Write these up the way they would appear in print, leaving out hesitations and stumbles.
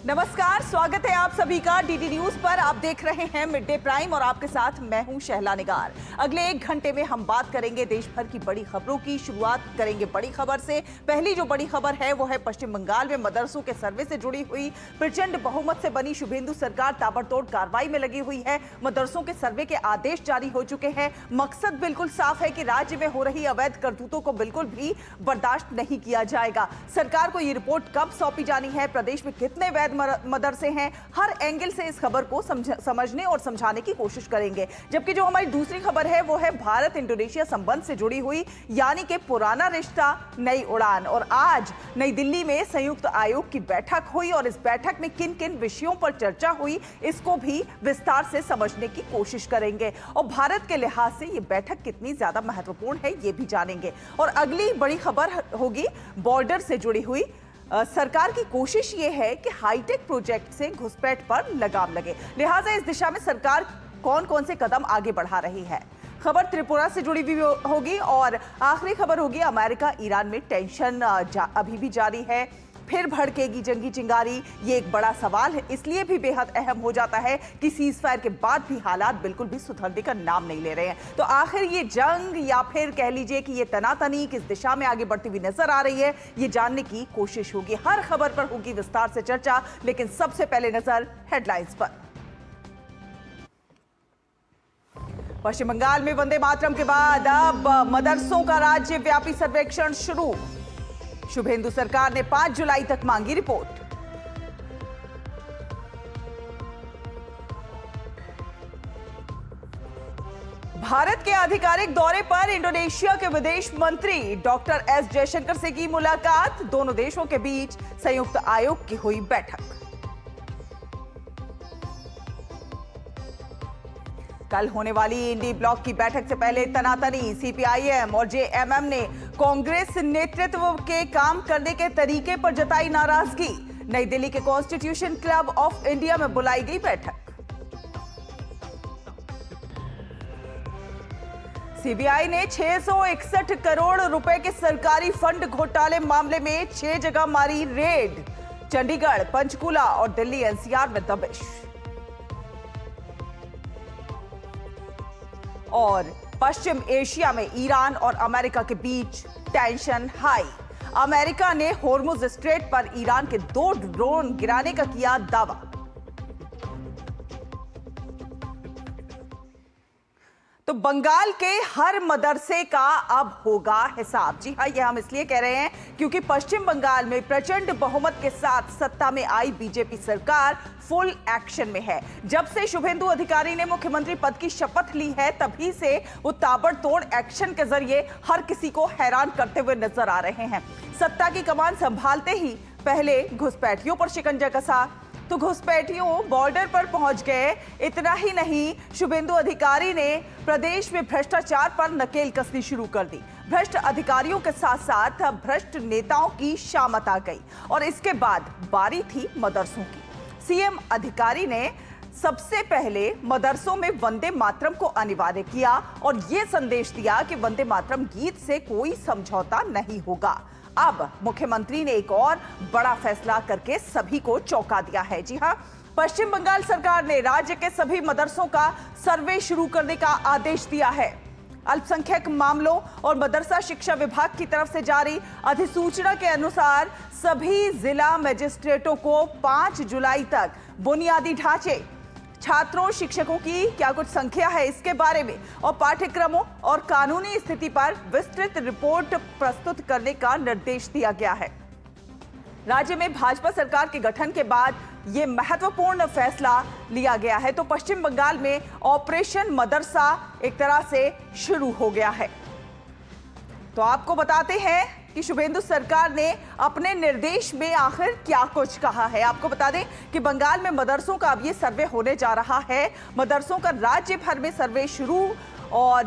नमस्कार, स्वागत है आप सभी का डीडी न्यूज पर। आप देख रहे हैं मिड डे प्राइम और आपके साथ मैं हूं शहला निगार। अगले 1 घंटे में हम बात करेंगे देश भर की बड़ी खबरों की। शुरुआत करेंगे बड़ी खबर से। पहली जो बड़ी खबर है वो है पश्चिम बंगाल में मदरसों के सर्वे से जुड़ी हुई। प्रचंड बहुमत से बनी शुभेंदु सरकार ताबड़तोड़ कार्रवाई में लगी हुई है। मदरसों के सर्वे के आदेश जारी हो चुके हैं। मकसद बिल्कुल साफ है कि राज्य में हो रही अवैध करतूतों को बिल्कुल भी बर्दाश्त नहीं किया जाएगा। सरकार को ये रिपोर्ट कब सौंपी जानी है, प्रदेश में कितने वैध मदरसे हैं, हर एंगल से इस खबर को समझने और समझाने की कोशिश करेंगे। जबकि जो हमारी दूसरी खबर है वो है भारत इंडोनेशिया संबंध से जुड़ी हुई, यानी कि पुराना रिश्ता नई उड़ान। और आज नई दिल्ली में संयुक्त आयोग की बैठक हुई और इस बैठक में किन किन विषयों पर चर्चा हुई, इसको भी विस्तार से समझने की कोशिश करेंगे। और भारत के लिहाज से ये बैठक कितनी ज्यादा महत्वपूर्ण है ये भी जानेंगे। और अगली बड़ी खबर होगी बॉर्डर से जुड़ी हुई। सरकार की कोशिश ये है कि हाईटेक प्रोजेक्ट से घुसपैठ पर लगाम लगे, लिहाजा इस दिशा में सरकार कौन कौन से कदम आगे बढ़ा रही है। खबर त्रिपुरा से जुड़ी भी होगी और आखिरी खबर होगी अमेरिका ईरान में टेंशन अभी भी जारी है। फिर भड़केगी जंगी चिंगारी, ये एक बड़ा सवाल है, इसलिए भी बेहद अहम हो जाता है कि सीजफायर के बाद भी हालात बिल्कुल भी सुधरने का नाम नहीं ले रहे हैं। तो आखिर ये जंग या फिर कह लीजिए कि ये तनातनी किस दिशा में आगे बढ़ती हुई नजर आ रही है, ये जानने की कोशिश होगी। हर खबर पर होगी विस्तार से चर्चा, लेकिन सबसे पहले नजर हेडलाइंस पर। पश्चिम बंगाल में वंदे मातरम के बाद अब मदरसों का राज्यव्यापी सर्वेक्षण शुरू। शुभेंदु सरकार ने 5 जुलाई तक मांगी रिपोर्ट। भारत के आधिकारिक दौरे पर इंडोनेशिया के विदेश मंत्री डॉक्टर एस जयशंकर से की मुलाकात। दोनों देशों के बीच संयुक्त आयोग की हुई बैठक। कल होने वाली इंडी ब्लॉक की बैठक से पहले तनातनी। सीपीआईएम और जेएमएम ने कांग्रेस नेतृत्व के काम करने के तरीके पर जताई नाराजगी। नई दिल्ली के कॉन्स्टिट्यूशन क्लब ऑफ इंडिया में बुलाई गई बैठक। सीबीआई ने 661 करोड़ रुपए के सरकारी फंड घोटाले मामले में 6 जगह मारी रेड। चंडीगढ़, पंचकुला और दिल्ली एनसीआर में दबिश। और पश्चिम एशिया में ईरान और अमेरिका के बीच टेंशन हाई। अमेरिका ने होर्मुज स्ट्रेट पर ईरान के 2 ड्रोन गिराने का किया दावा। तो बंगाल के हर मदरसे का अब होगा हिसाब। जी हां, यह हम इसलिए कह रहे हैं क्योंकि पश्चिम बंगाल में प्रचंड बहुमत के साथ सत्ता में आई बीजेपी सरकार फुल एक्शन में है। जब से शुभेंदु अधिकारी ने मुख्यमंत्री पद की शपथ ली है, तभी से वो ताबड़तोड़ एक्शन के जरिए हर किसी को हैरान करते हुए नजर आ रहे हैं। सत्ता की कमान संभालते ही पहले घुसपैठियों पर शिकंजा कसा, तो घुसपैठियों बॉर्डर पर पहुंच गए। इतना ही नहीं, शुभेंदु अधिकारी ने प्रदेश में भ्रष्टाचार पर नकेल कसनी शुरू कर दी। भ्रष्ट अधिकारियों के साथ साथ भ्रष्ट नेताओं की शामत आ गई। और इसके बाद बारी थी मदरसों की। सीएम अधिकारी ने सबसे पहले मदरसों में वंदे मातरम को अनिवार्य किया और यह संदेश दिया कि वंदे मातरम गीत से कोई समझौता नहीं होगा। अब मुख्यमंत्री ने एक और बड़ा फैसला करके सभी को चौंका दिया है। जी हां, पश्चिम बंगाल सरकार ने राज्य के सभी मदरसों का सर्वे शुरू करने का आदेश दिया है। अल्पसंख्यक मामलों और मदरसा शिक्षा विभाग की तरफ से जारी अधिसूचना के अनुसार सभी जिला मजिस्ट्रेटों को 5 जुलाई तक बुनियादी ढांचे, छात्रों, शिक्षकों की क्या कुछ संख्या है इसके बारे में और पाठ्यक्रमों और कानूनी स्थिति पर विस्तृत रिपोर्ट प्रस्तुत करने का निर्देश दिया गया है। राज्य में भाजपा सरकार के गठन के बाद यह महत्वपूर्ण फैसला लिया गया है। तो पश्चिम बंगाल में ऑपरेशन मदरसा एक तरह से शुरू हो गया है। तो आपको बताते हैं कि शुभेंदु सरकार ने अपने निर्देश में आखिर क्या कुछ कहा है। आपको बता दें कि बंगाल में मदरसों का अब ये सर्वे होने जा रहा है। मदरसों का राज्य भर में सर्वे शुरू और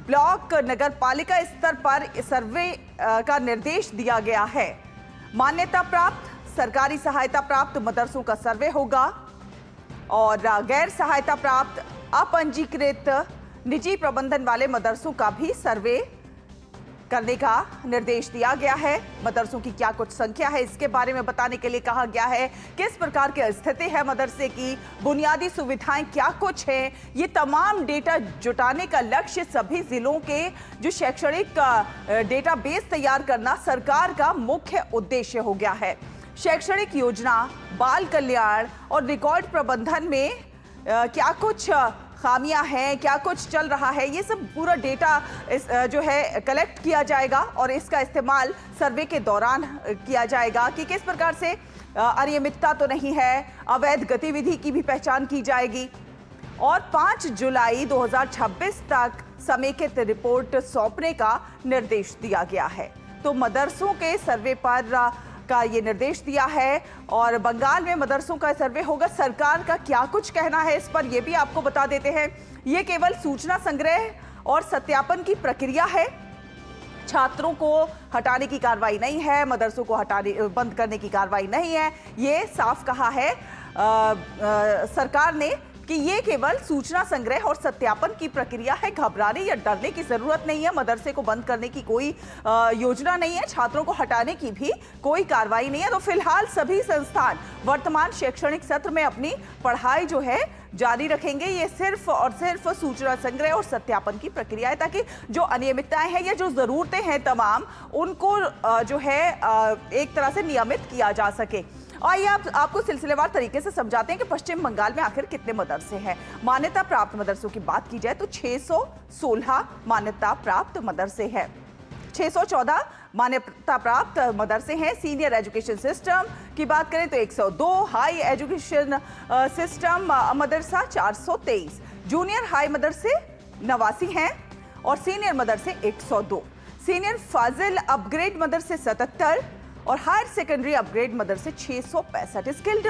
ब्लॉक नगर पालिका स्तर पर सर्वे का निर्देश दिया गया है। मान्यता प्राप्त, सरकारी सहायता प्राप्त मदरसों का सर्वे होगा और गैर सहायता प्राप्त, अपंजीकृत, निजी प्रबंधन वाले मदरसों का भी सर्वे करने का निर्देश दिया गया है। मदरसों की क्या कुछ संख्या है इसके बारे में बताने के लिए कहा गया है। किस प्रकार की स्थिति है मदरसे की, बुनियादी सुविधाएं क्या कुछ हैं, ये तमाम डेटा जुटाने का लक्ष्य सभी जिलों के जो शैक्षणिक डेटाबेस तैयार करना सरकार का मुख्य उद्देश्य हो गया है। शैक्षणिक योजना, बाल कल्याण और रिकॉर्ड प्रबंधन में क्या कुछ खामियां हैं, क्या कुछ चल रहा है, ये सब पूरा डेटा जो है कलेक्ट किया जाएगा और इसका इस्तेमाल सर्वे के दौरान किया जाएगा कि किस प्रकार से अनियमितता तो नहीं है, अवैध गतिविधि की भी पहचान की जाएगी। और 5 जुलाई 2026 तक समेकित रिपोर्ट सौंपने का निर्देश दिया गया है। तो मदरसों के सर्वे पर का ये निर्देश दिया है और बंगाल में मदरसों का सर्वे होगा। सरकार का क्या कुछ कहना है इस पर, यह भी आपको बता देते हैं। ये केवल सूचना संग्रह और सत्यापन की प्रक्रिया है, छात्रों को हटाने की कार्रवाई नहीं है, मदरसों को बंद करने की कार्रवाई नहीं है। ये साफ कहा है सरकार ने कि ये केवल सूचना संग्रह और सत्यापन की प्रक्रिया है। घबराने या डरने की जरूरत नहीं है। मदरसे को बंद करने की कोई योजना नहीं है, छात्रों को हटाने की भी कोई कार्रवाई नहीं है। तो फिलहाल सभी संस्थान वर्तमान शैक्षणिक सत्र में अपनी पढ़ाई जो है जारी रखेंगे। ये सिर्फ और सिर्फ सूचना संग्रह और सत्यापन की प्रक्रिया है ताकि जो अनियमितताएं हैं या जो जरूरतें हैं तमाम, उनको जो है एक तरह से नियमित किया जा सके। आइए आपको सिलसिलेवार तरीके से समझाते हैं कि पश्चिम बंगाल में आखिर कितने मदरसे हैं। मान्यता प्राप्त मदरसों की बात की जाए तो 616 मान्यता प्राप्त मदरसे हैं। 614 मान्यता प्राप्त मदरसे हैं। सीनियर एजुकेशन सिस्टम की बात करें तो 102, हाई एजुकेशन सिस्टम मदरसा 423, जूनियर हाई मदरसे 89 हैं और सीनियर मदरसे 102, सीनियर फाजिल अपग्रेड मदरसे 77 और हायर सेकेंडरी अपग्रेड मदरसे 665, स्किल्ड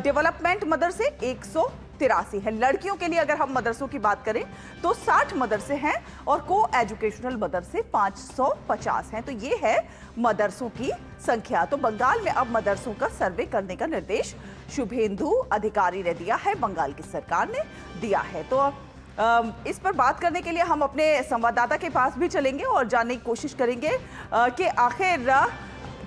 डेवलपमेंट मदरसे 183 है। लड़कियों के लिए अगर हम मदरसों की बात करें तो 60 मदरसे हैं और को एजुकेशनल मदरसे 550 हैं। तो ये है मदरसों की संख्या। तो बंगाल में अब मदरसों का सर्वे करने का निर्देश शुभेंदु अधिकारी ने दिया है, बंगाल की सरकार ने दिया है। तो इस पर बात करने के लिए हम अपने संवाददाता के पास भी चलेंगे और जानने की कोशिश करेंगे कि आखिर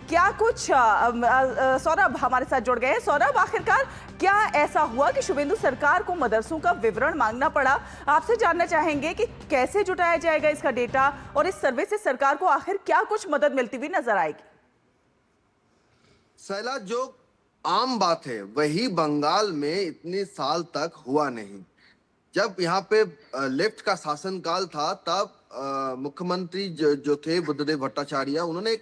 क्या कुछ सौरभ हमारे साथ जुड़ गए हैं। सौरभ, आखिरकार क्या ऐसा हुआ कि शुभेंदु सरकार को मदरसों का विवरण मांगना पड़ा? आपसे जानना चाहेंगे कि कैसे जुटाया जाएगा इसका डेटा और इस सर्वे से सरकार को आखिर क्या कुछ मदद मिलती हुई नजर आएगी? सैला, जो आम बात है वही बंगाल में इतने साल तक हुआ नहीं। जब यहाँ पे लेफ्ट का शासनकाल था तब मुख्यमंत्री जो थे बुद्धदेव भट्टाचार्य, उन्होंने एक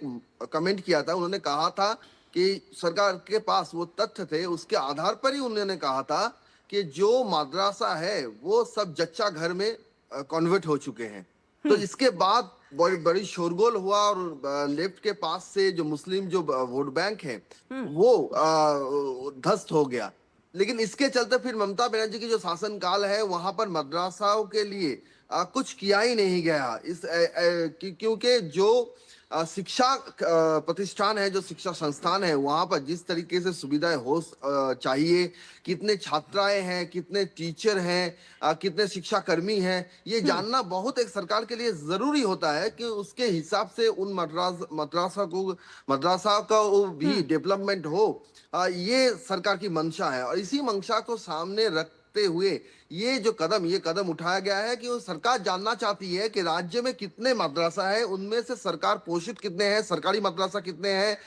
कमेंट किया था। उन्होंने कहा था कि सरकार के पास वो तथ्य थे, उसके आधार पर ही उन्होंने कहा था कि जो मदरसा है वो सब जच्चा घर में कन्वर्ट हो चुके हैं। तो इसके बाद बड़ी शोरगोल हुआ और लेफ्ट के पास से जो मुस्लिम जो वोट बैंक है वो ध्वस्त हो गया। लेकिन इसके चलते फिर ममता बनर्जी की जो शासनकाल है वहां पर मदरसाओं के लिए कुछ किया ही नहीं गया। क्योंकि जो शिक्षा प्रतिष्ठान है, जो शिक्षा संस्थान है, वहां पर जिस तरीके से सुविधाएं हो चाहिए, कितने छात्राएं हैं, कितने टीचर हैं, कितने शिक्षा कर्मी हैं, ये जानना बहुत एक सरकार के लिए जरूरी होता है कि उसके हिसाब से उन मदरसा का भी डेवलपमेंट हो। ये सरकार की मंशा है और इसी मंशा को सामने रखते हुए ये कदम उठाया गया है कि वो सरकार जानना चाहती है कि राज्य में कितने मदरसा है, उनमें से सरकार पोषित कितने हैं, सरकारी मदरसा कितने हैं,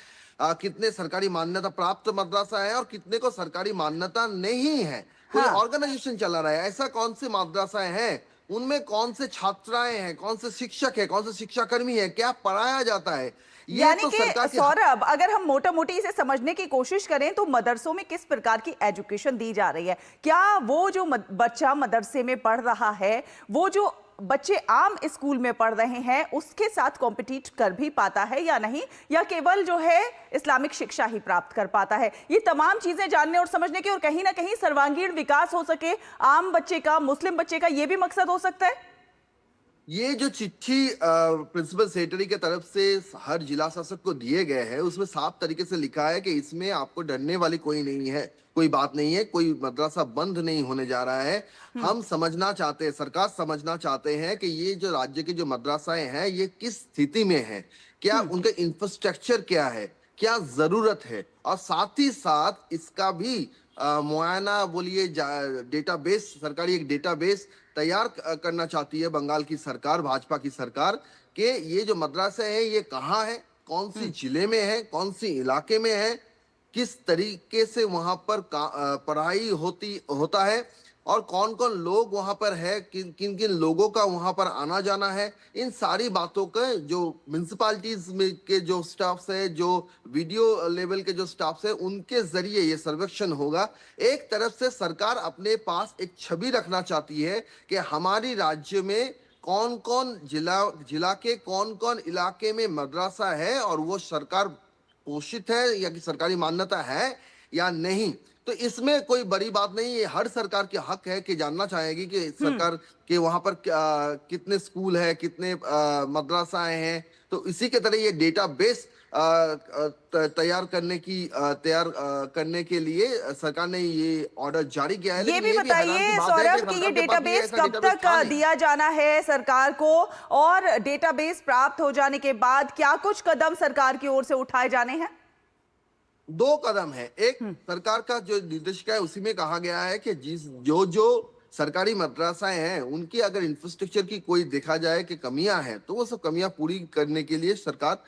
कितने सरकारी मान्यता प्राप्त मदरसा है और कितने को सरकारी मान्यता नहीं है। कोई ऑर्गेनाइजेशन चला रहा है, ऐसा कौन से मदरसा हैं, उनमें कौन से छात्राएं हैं, कौन से शिक्षक है, कौन से शिक्षा कर्मी है, क्या पढ़ाया जाता है। यानी कि सौरभ, अगर हम मोटा मोटी इसे समझने की कोशिश करें तो मदरसों में किस प्रकार की एजुकेशन दी जा रही है? क्या वो जो बच्चा मदरसे में पढ़ रहा है, वो जो बच्चे आम स्कूल में पढ़ रहे हैं, उसके साथ कॉम्पिटिट कर भी पाता है या नहीं, या केवल जो है इस्लामिक शिक्षा ही प्राप्त कर पाता है? ये तमाम चीजें जानने और समझने की और कहीं ना कहीं सर्वांगीण विकास हो सके आम बच्चे का, मुस्लिम बच्चे का, ये भी मकसद हो सकता है। ये जो चिट्ठी प्रिंसिपल सेक्रेटरी के तरफ से हर जिला शासक को दिए गए हैं, उसमें साफ तरीके से लिखा है कि इसमें आपको डरने वाली कोई नहीं है, कोई बात नहीं है, कोई मदरसा बंद नहीं होने जा रहा है। हम समझना चाहते हैं, सरकार समझना चाहते हैं कि ये जो राज्य के जो मदरसाएं हैं ये किस स्थिति में है, क्या उनका इंफ्रास्ट्रक्चर क्या है, क्या जरूरत है, और साथ ही साथ इसका भी मुआयना बोलिए, डेटाबेस, सरकारी एक डेटाबेस तैयार करना चाहती है बंगाल की सरकार, भाजपा की सरकार, कि ये जो मदरसा है ये कहाँ है, कौन सी जिले में है, कौन सी इलाके में है, किस तरीके से वहां पर पढ़ाई होता है, और कौन कौन लोग वहां पर है, किन किन किन लोगों का वहां पर आना जाना है। इन सारी बातों का जो म्युनिसिपालिटीज में के जो स्टाफ्स है, जो वीडियो लेवल के जो स्टाफ्स है, उनके जरिए ये सर्वेक्षण होगा। एक तरफ से सरकार अपने पास एक छवि रखना चाहती है कि हमारी राज्य में कौन कौन जिला के कौन कौन इलाके में मदरसा है, और वो सरकार पोषित है या कि सरकारी मान्यता है या नहीं। तो इसमें कोई बड़ी बात नहीं, ये हर सरकार के हक है कि जानना चाहेगी कि सरकार के वहां पर कितने स्कूल है, कितने मदरसाएं हैं। तो इसी के तरह ये डेटाबेस तैयार करने के लिए सरकार ने ये ऑर्डर जारी किया है। ये लेकिन भी ये भी हैरान बताइए की बात है सौरभ कि कि ये सरकार के पास ये डेटाबेस ऐसा कब डेटाबेस तक था नहीं। दिया जाना है सरकार को, और डेटाबेस प्राप्त हो जाने के बाद क्या कुछ कदम सरकार की ओर से उठाए जाने हैं? दो कदम है। एक, सरकार का जो निर्देशिका है उसी में कहा गया है कि जो सरकारी मदरसाएं हैं उनकी अगर इंफ्रास्ट्रक्चर की कोई देखा जाए कि कमियां हैं, तो वो सब कमियां पूरी करने के लिए सरकार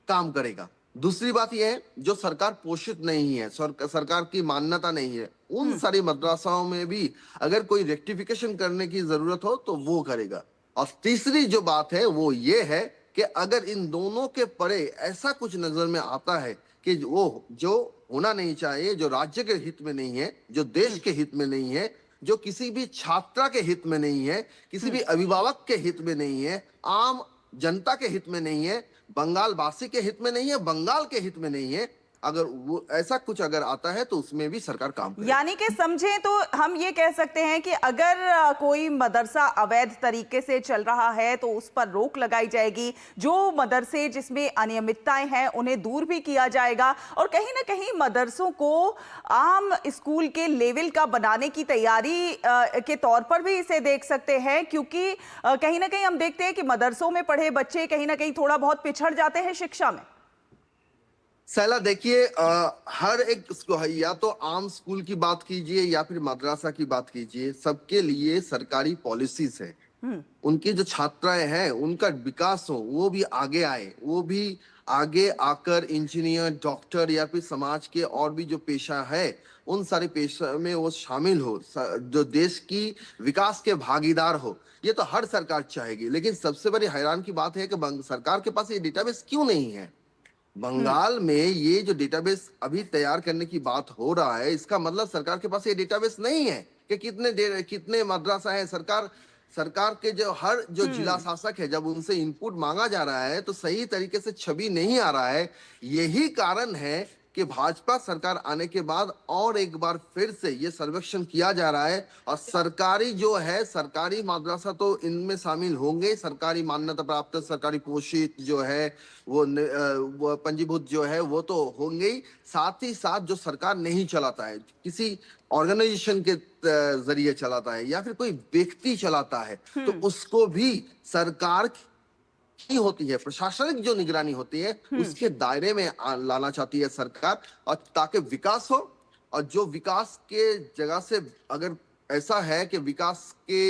काम करेगा। दूसरी बात यह है, जो सरकार पोषित नहीं है, सरकार की मान्यता नहीं है, उन सारी मदरसाओं में भी अगर कोई रेक्टिफिकेशन करने की जरूरत हो तो वो करेगा। और तीसरी जो बात है वो ये है कि अगर इन दोनों के परे ऐसा कुछ नजर में आता है कि वो जो होना नहीं चाहिए, जो राज्य के हित में नहीं है, जो देश के हित में नहीं है, जो किसी भी छात्रा के हित में नहीं है, किसी भी अभिभावक के हित में नहीं है, आम जनता के हित में नहीं है, बंगाल वासी के हित में नहीं है, बंगाल के हित में नहीं है, अगर वो ऐसा कुछ अगर आता है तो उसमें भी सरकार काम करेगी। यानी कि समझे तो हम ये कह सकते हैं कि अगर कोई मदरसा अवैध तरीके से चल रहा है तो उस पर रोक लगाई जाएगी, जो मदरसे जिसमें अनियमितताएं हैं उन्हें दूर भी किया जाएगा, और कहीं ना कहीं मदरसों को आम स्कूल के लेवल का बनाने की तैयारी के तौर पर भी इसे देख सकते हैं, क्योंकि कहीं ना कहीं हम देखते हैं कि मदरसों में पढ़े बच्चे कहीं ना कहीं थोड़ा बहुत पिछड़ जाते हैं शिक्षा में। सैला देखिए, हर एक या तो आम स्कूल की बात कीजिए या फिर मदरसा की बात कीजिए, सबके लिए सरकारी पॉलिसीज है। उनकी जो छात्राएं हैं उनका विकास हो, वो भी आगे आए, वो भी आगे आकर इंजीनियर, डॉक्टर या फिर समाज के और भी जो पेशा है उन सारे पेशा में वो शामिल हो, जो देश की विकास के भागीदार हो। ये तो हर सरकार चाहेगी, लेकिन सबसे बड़ी हैरान की बात है कि सरकार के पास ये डेटाबेस क्यों नहीं है। बंगाल में ये जो डेटाबेस अभी तैयार करने की बात हो रहा है, इसका मतलब सरकार के पास ये डेटाबेस नहीं है कि कितने मदरसा है। सरकार के जो जिला शासक है, जब उनसे इनपुट मांगा जा रहा है तो सही तरीके से छवि नहीं आ रहा है। यही कारण है कि भाजपा सरकार आने के बाद और एक बार फिर से ये सर्वेक्षण किया जा रहा है, और सरकारी जो है, सरकारी मदरसा तो इनमें शामिल होंगे, सरकारी मान्यता प्राप्त, सरकारी पोषित जो है वो पंजीभूत जो है वो तो होंगे ही, साथ ही साथ जो सरकार नहीं चलाता है, किसी ऑर्गेनाइजेशन के जरिए चलाता है या फिर कोई व्यक्ति चलाता है, तो उसको भी सरकार की होती है, प्रशासनिक जो निगरानी होती है उसके दायरे में लाना चाहती है सरकार, और ताकि विकास हो। और जो विकास के जगह से अगर ऐसा है कि विकास के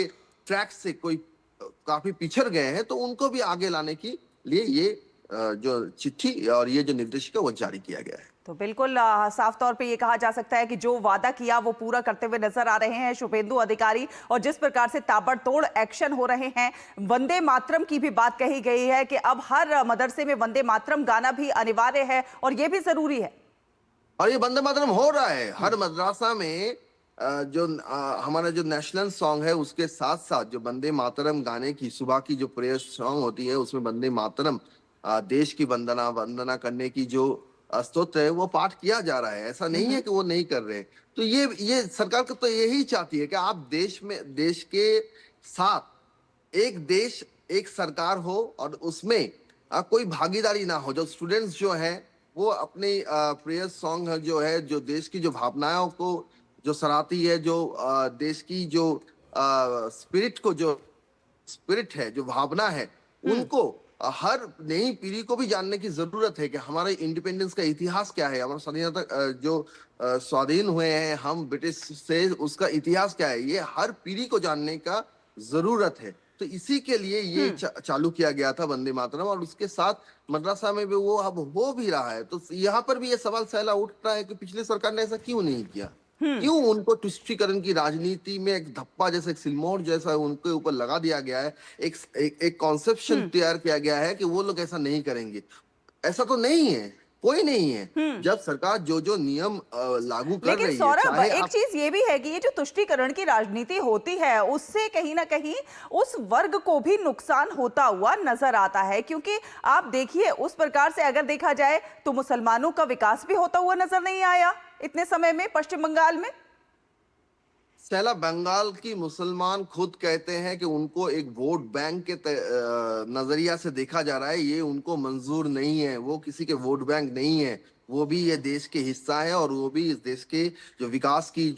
ट्रैक से कोई काफी पिछड़ गए हैं, तो उनको भी आगे लाने के लिए ये जो चिट्ठी और ये जो निर्देशिका वो जारी किया गया है। तो बिल्कुल साफ तौर पे ये कहा जा सकता है कि जो वादा किया वो पूरा करते हुए नजर आ रहे हैं शुभेंदु अधिकारी, और जिस प्रकार से ताबड़तोड़ एक्शन हो रहे हैं। वंदे मातरम की भी बात कही गई है कि अब हर मदरसे में वंदे मातरम गाना भी अनिवार्य है और ये भी जरूरी है, और ये वंदे मातरम हो रहा है हर मदरसा में। हमारा जो नेशनल सॉन्ग है उसके साथ साथ जो वंदे मातरम गाने की सुबह की जो प्रेयर सॉन्ग होती है उसमें वंदे मातरम देश की वंदना करने की जो स्तोत्र है वो पाठ किया जा रहा है। ऐसा नहीं है कि वो नहीं कर रहे। तो ये सरकार को तो यही चाहती है कि आप देश के साथ एक देश एक सरकार हो और उसमें कोई भागीदारी ना हो, जो स्टूडेंट्स जो हैं वो अपनी प्रेयर सॉन्ग जो है, जो देश की जो भावनाओं को जो सराहती है, जो देश की जो स्पिरिट को, जो स्पिरिट है, जो भावना है, उनको हर नई पीढ़ी को भी जानने की जरूरत है कि हमारे इंडिपेंडेंस का इतिहास क्या है, हमारा स्वाधीनता जो स्वाधीन हुए हैं हम ब्रिटिश से, उसका इतिहास क्या है, ये हर पीढ़ी को जानने का जरूरत है। तो इसी के लिए ये चालू किया गया था वंदे मातरम, और उसके साथ मद्रासा में भी वो अब हो भी रहा है। तो यहाँ पर भी ये सवाल सैला उठ रहा है कि पिछली सरकार ने ऐसा क्यों नहीं किया, क्यों उनको तुष्टीकरण की राजनीति में एक धप्पा जैसा, एक सिलमोहर जैसा उनके ऊपर लगा दिया गया है, एक कॉन्सेप्शन तैयार किया गया है कि वो लोग ऐसा नहीं करेंगे। ऐसा तो नहीं है, कोई नहीं है। जब सरकार जो जो नियम लागू कर लेकिन रही है, सौरभ, चाहे एक आप चीज ये भी है कि ये जो तुष्टीकरण की राजनीति होती है उससे कहीं ना कहीं उस वर्ग को भी नुकसान होता हुआ नजर आता है, क्योंकि आप देखिए उस प्रकार से अगर देखा जाए तो मुसलमानों का विकास भी होता हुआ नजर नहीं आया इतने समय में पश्चिम बंगाल में। सैला, बंगाल की मुसलमान खुद कहते हैं कि उनको एक वोट बैंक के नजरिया से देखा जा रहा है, ये उनको मंजूर नहीं है। वो किसी के वोट बैंक नहीं है, वो भी ये देश के हिस्सा है, और वो भी इस देश के जो विकास की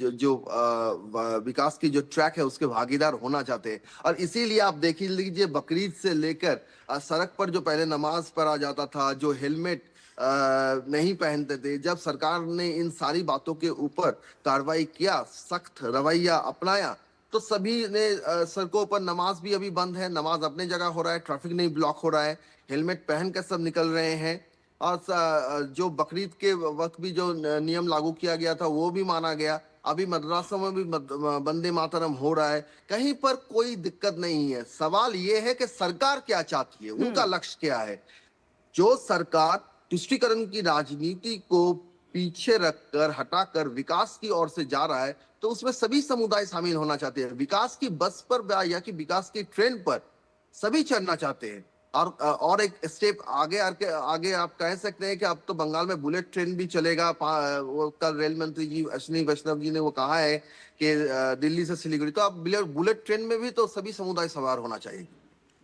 विकास की जो ट्रैक है उसके भागीदार होना चाहते हैं। और इसीलिए आप देख लीजिए, बकरीद से लेकर सड़क पर जो पहले नमाज पढ़ा जाता था, जो हेलमेट नहीं पहनते थे, जब सरकार ने इन सारी बातों के ऊपर कार्रवाई किया, सख्त रवैया अपनाया, तो सभी ने सड़कों पर नमाज भी अभी बंद है, नमाज अपने जगह हो रहा है, ट्रैफिक नहीं ब्लॉक हो रहा है, हेलमेट पहन कर सब निकल रहे हैं। और जो बकरीद के वक्त भी जो नियम लागू किया गया था वो भी माना गया। अभी मद्रासों में भी वंदे मातरम हो रहा है, कहीं पर कोई दिक्कत नहीं है। सवाल ये है कि सरकार क्या चाहती है, उनका लक्ष्य क्या है। जो सरकार तुष्टीकरण की राजनीति को पीछे रखकर, हटाकर विकास की ओर से जा रहा है, तो उसमें सभी समुदाय शामिल होना चाहते हैं। विकास की बस पर या कि विकास की ट्रेन पर सभी चढ़ना चाहते हैं। और एक स्टेप आगे आगे आप कह सकते हैं कि अब तो बंगाल में बुलेट ट्रेन भी चलेगा। वो कल रेल मंत्री जी अश्विनी वैष्णव जी ने वो कहा है कि दिल्ली से सिलीगुड़ी, तो अब बुलेट ट्रेन में भी तो सभी समुदाय सवार होना चाहिए।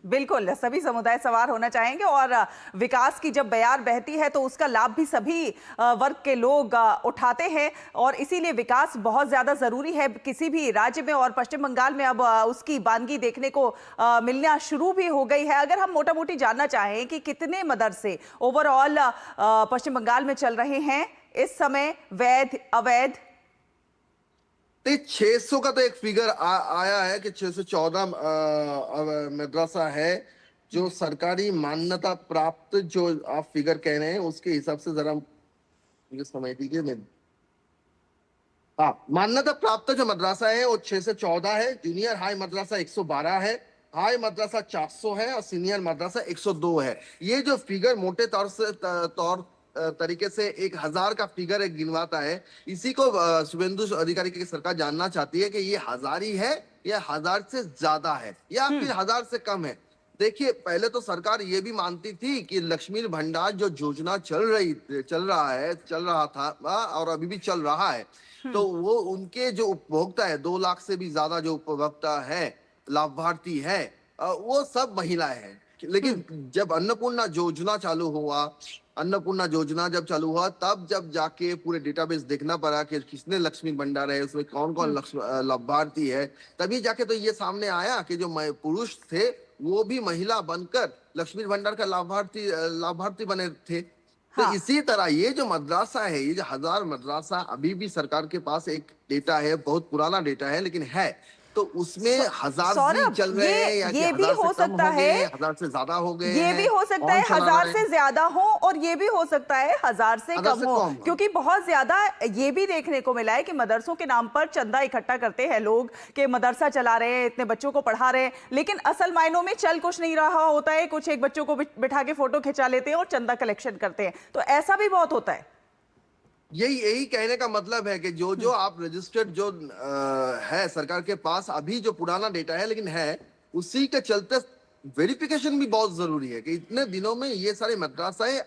बिल्कुल, सभी समुदाय सवार होना चाहेंगे, और विकास की जब बयार बहती है तो उसका लाभ भी सभी वर्ग के लोग उठाते हैं, और इसीलिए विकास बहुत ज्यादा जरूरी है किसी भी राज्य में। और पश्चिम बंगाल में अब उसकी बानगी देखने को मिलना शुरू भी हो गई है। अगर हम मोटा मोटी जानना चाहें कि कितने मदरसे ओवरऑल पश्चिम बंगाल में चल रहे हैं इस समय, वैध अवैध? 600 का तो एक फिगर आया है कि 614 मदरसा है जो सरकारी मान्यता प्राप्त, जो आप फिगर कह रहे हैं उसके हिसाब से जरा मुझे समझ दीजिए। मैं हाँ, मान्यता प्राप्त जो मदरसा है वो 614 है। जूनियर हाई मदरसा 112 है, हाई मदरसा 400 है, और सीनियर मदरसा 102 है। ये जो फिगर मोटे तौर तरीके से 1000 का फिगर एक गिनवाता है। इसी को शुभेंदु अधिकारी की सरकार जानना चाहती है कि ये 1000 ही है या 1000 से ज्यादा है या फिर 1000 से कम है। देखिए, पहले तो सरकार ये भी मानती थी कि लक्ष्मी भंडार जो योजना चल रहा था और अभी भी चल रहा है, तो वो उनके जो उपभोक्ता है, 2 लाख से भी ज्यादा जो उपभोक्ता है, लाभार्थी है, वो सब महिलाएं हैं। लेकिन जब अन्नपूर्णा योजना चालू हुआ, अन्नपूर्णा योजना जब चालू हुआ, तब जब जाके पूरे डेटाबेस देखना पड़ा कि किसने लक्ष्मी भंडार है, उसमें कौन कौन लाभार्थी है, तभी जाके तो ये सामने आया कि जो पुरुष थे वो भी महिला बनकर लक्ष्मी भंडार का लाभार्थी बने थे। तो हाँ। इसी तरह ये जो मदरसा है, ये जो 1000 मदरसा, अभी भी सरकार के पास एक डेटा है, बहुत पुराना डेटा है लेकिन है, तो उसमें 1000 भी चल रहे हैं या कि ये भी 1000 हो से कम सकता हो गए, है, 1000 से ज्यादा हो गए ये हैं, भी हो सकता कौन है चला 1000 रहा से है, ज्यादा हो, और ये भी हो सकता है 1000 से 1000 कम से हो, कम। क्योंकि बहुत ज्यादा ये भी देखने को मिला है कि मदरसों के नाम पर चंदा इकट्ठा करते हैं लोग कि मदरसा चला रहे हैं, इतने बच्चों को पढ़ा रहे हैं, लेकिन असल मायनों में चल कुछ नहीं रहा होता है। कुछ एक बच्चों को बिठा के फोटो खिंचा लेते हैं और चंदा कलेक्शन करते हैं, तो ऐसा भी बहुत होता है। यही कहने का मतलब है कि जो जो आप रजिस्टर्ड जो है सरकार के पास, अभी जो पुराना डेटा है लेकिन है, उसी के चलते वेरिफिकेशन भी बहुत जरूरी है कि इतने दिनों में ये सारी मदरसाएं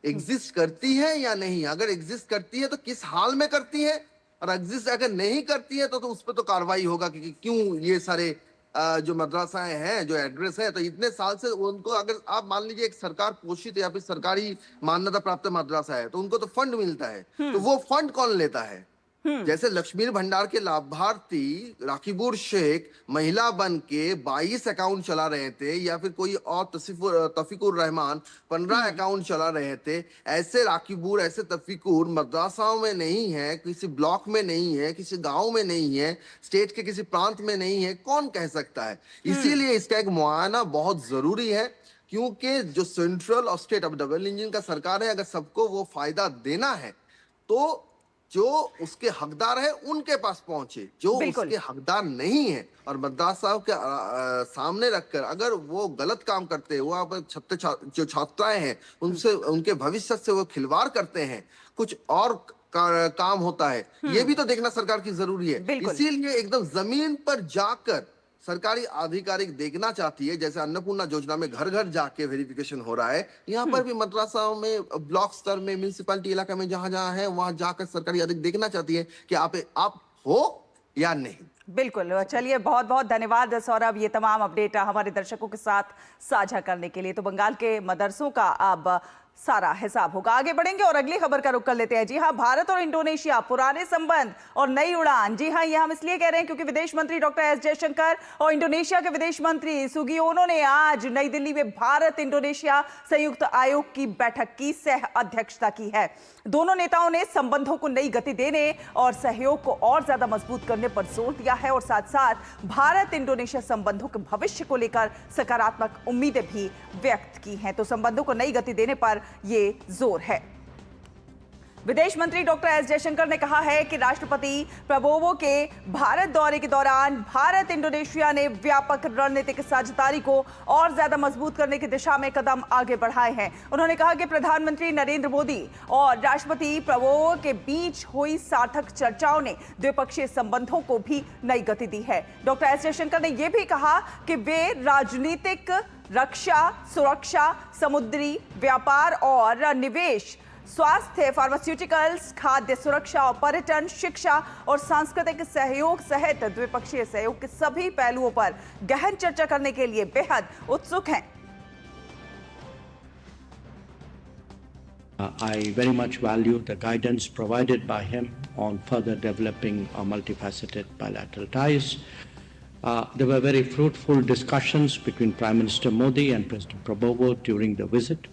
एग्जिस्ट करती है या नहीं। अगर एग्जिस्ट करती है तो किस हाल में करती है, और एग्जिस्ट अगर नहीं करती है तो उस पर तो कार्रवाई होगा कि क्यों ये सारे जो मदरसाएं हैं, जो एड्रेस है, तो इतने साल से उनको, अगर आप मान लीजिए एक सरकार पोषित या फिर सरकारी मान्यता प्राप्त मदरसा है, तो उनको तो फंड मिलता है, तो वो फंड कौन लेता है? जैसे लक्ष्मी भंडार के लाभार्थी राकीबुर शेख महिला बन के 22 अकाउंट चला रहे थे, या फिर कोई और तफीकुर रहमान 15 अकाउंट चला रहे थे, ऐसे राकीबुर, ऐसे तफीकुर मदरसाओं में नहीं है, किसी ब्लॉक में नहीं है, किसी गांव में नहीं है, स्टेट के किसी प्रांत में नहीं है, कौन कह सकता है? इसीलिए इसका एक मुआयना बहुत जरूरी है, क्योंकि जो सेंट्रल और स्टेट, अब डबल इंजन का सरकार है, अगर सबको वो फायदा देना है तो जो उसके हकदार है उनके पास पहुंचे, जो उसके हकदार नहीं है और मदरसा के सामने रखकर अगर वो गलत काम करते हैं, वहां पर जो छात्राएं हैं उनसे, उनके भविष्य से वो खिलवाड़ करते हैं, कुछ और काम होता है, ये भी तो देखना सरकार की जरूरी है। इसीलिए एकदम जमीन पर जाकर सरकारी आधिकारिक देखना चाहती है, जैसे अन्नपूर्णा योजना में घर घर जाके वेरिफिकेशन हो रहा है, यहाँ पर भी मदरसाओं में ब्लॉक स्तर में, म्यूनिसिपैलिटी इलाका में जहां जहां है, वहां जाकर सरकारी आधिकारिक देखना चाहती है कि आप हो या नहीं। बिल्कुल, चलिए बहुत बहुत धन्यवाद सौरभ, ये तमाम अपडेट हमारे दर्शकों के साथ साझा करने के लिए। तो बंगाल के मदरसों का अब सारा हिसाब होगा। आगे बढ़ेंगे और अगली खबर का रुख कर लेते हैं। जी हां, भारत और इंडोनेशिया पुराने संबंध और नई उड़ान। जी हां, ये हम इसलिए कह रहे हैं क्योंकि विदेश मंत्री डॉक्टर एस जयशंकर और इंडोनेशिया के विदेश मंत्री सुगियोनो ने आज नई दिल्ली में भारत इंडोनेशिया संयुक्त आयोग की बैठक की सह अध्यक्षता की है। दोनों नेताओं ने संबंधों को नई गति देने और सहयोग को और ज्यादा मजबूत करने पर जोर दिया है और साथ साथ भारत इंडोनेशिया संबंधों के भविष्य को लेकर सकारात्मक उम्मीदें भी व्यक्त की हैं। तो संबंधों को नई गति देने पर ये जोर है। विदेश मंत्री डॉक्टर एस जयशंकर ने कहा है कि राष्ट्रपति प्रबोवो के भारत दौरे के दौरान भारत इंडोनेशिया ने व्यापक रणनीतिक साझेदारी को और ज्यादा मजबूत करने की दिशा में कदम आगे बढ़ाए हैं। उन्होंने कहा कि प्रधानमंत्री नरेंद्र मोदी और राष्ट्रपति प्रबोवो के बीच हुई सार्थक चर्चाओं ने द्विपक्षीय संबंधों को भी नई गति दी है। डॉक्टर एस जयशंकर ने यह भी कहा कि वे राजनीतिक, रक्षा, सुरक्षा, समुद्री व्यापार और निवेश, स्वास्थ्य, फार्मास्यूटिकल्स, खाद्य सुरक्षा और पर्यटन, शिक्षा और सांस्कृतिक सहयोग सहित द्विपक्षीय सहयोग के सभी पहलुओं पर गहन चर्चा करने के लिए बेहद उत्सुक हैं। I very much value the guidance provided by him on further developing our multifaceted bilateral ties. There were very fruitful discussions between Prime Minister Modi and President Prabowo during the visit,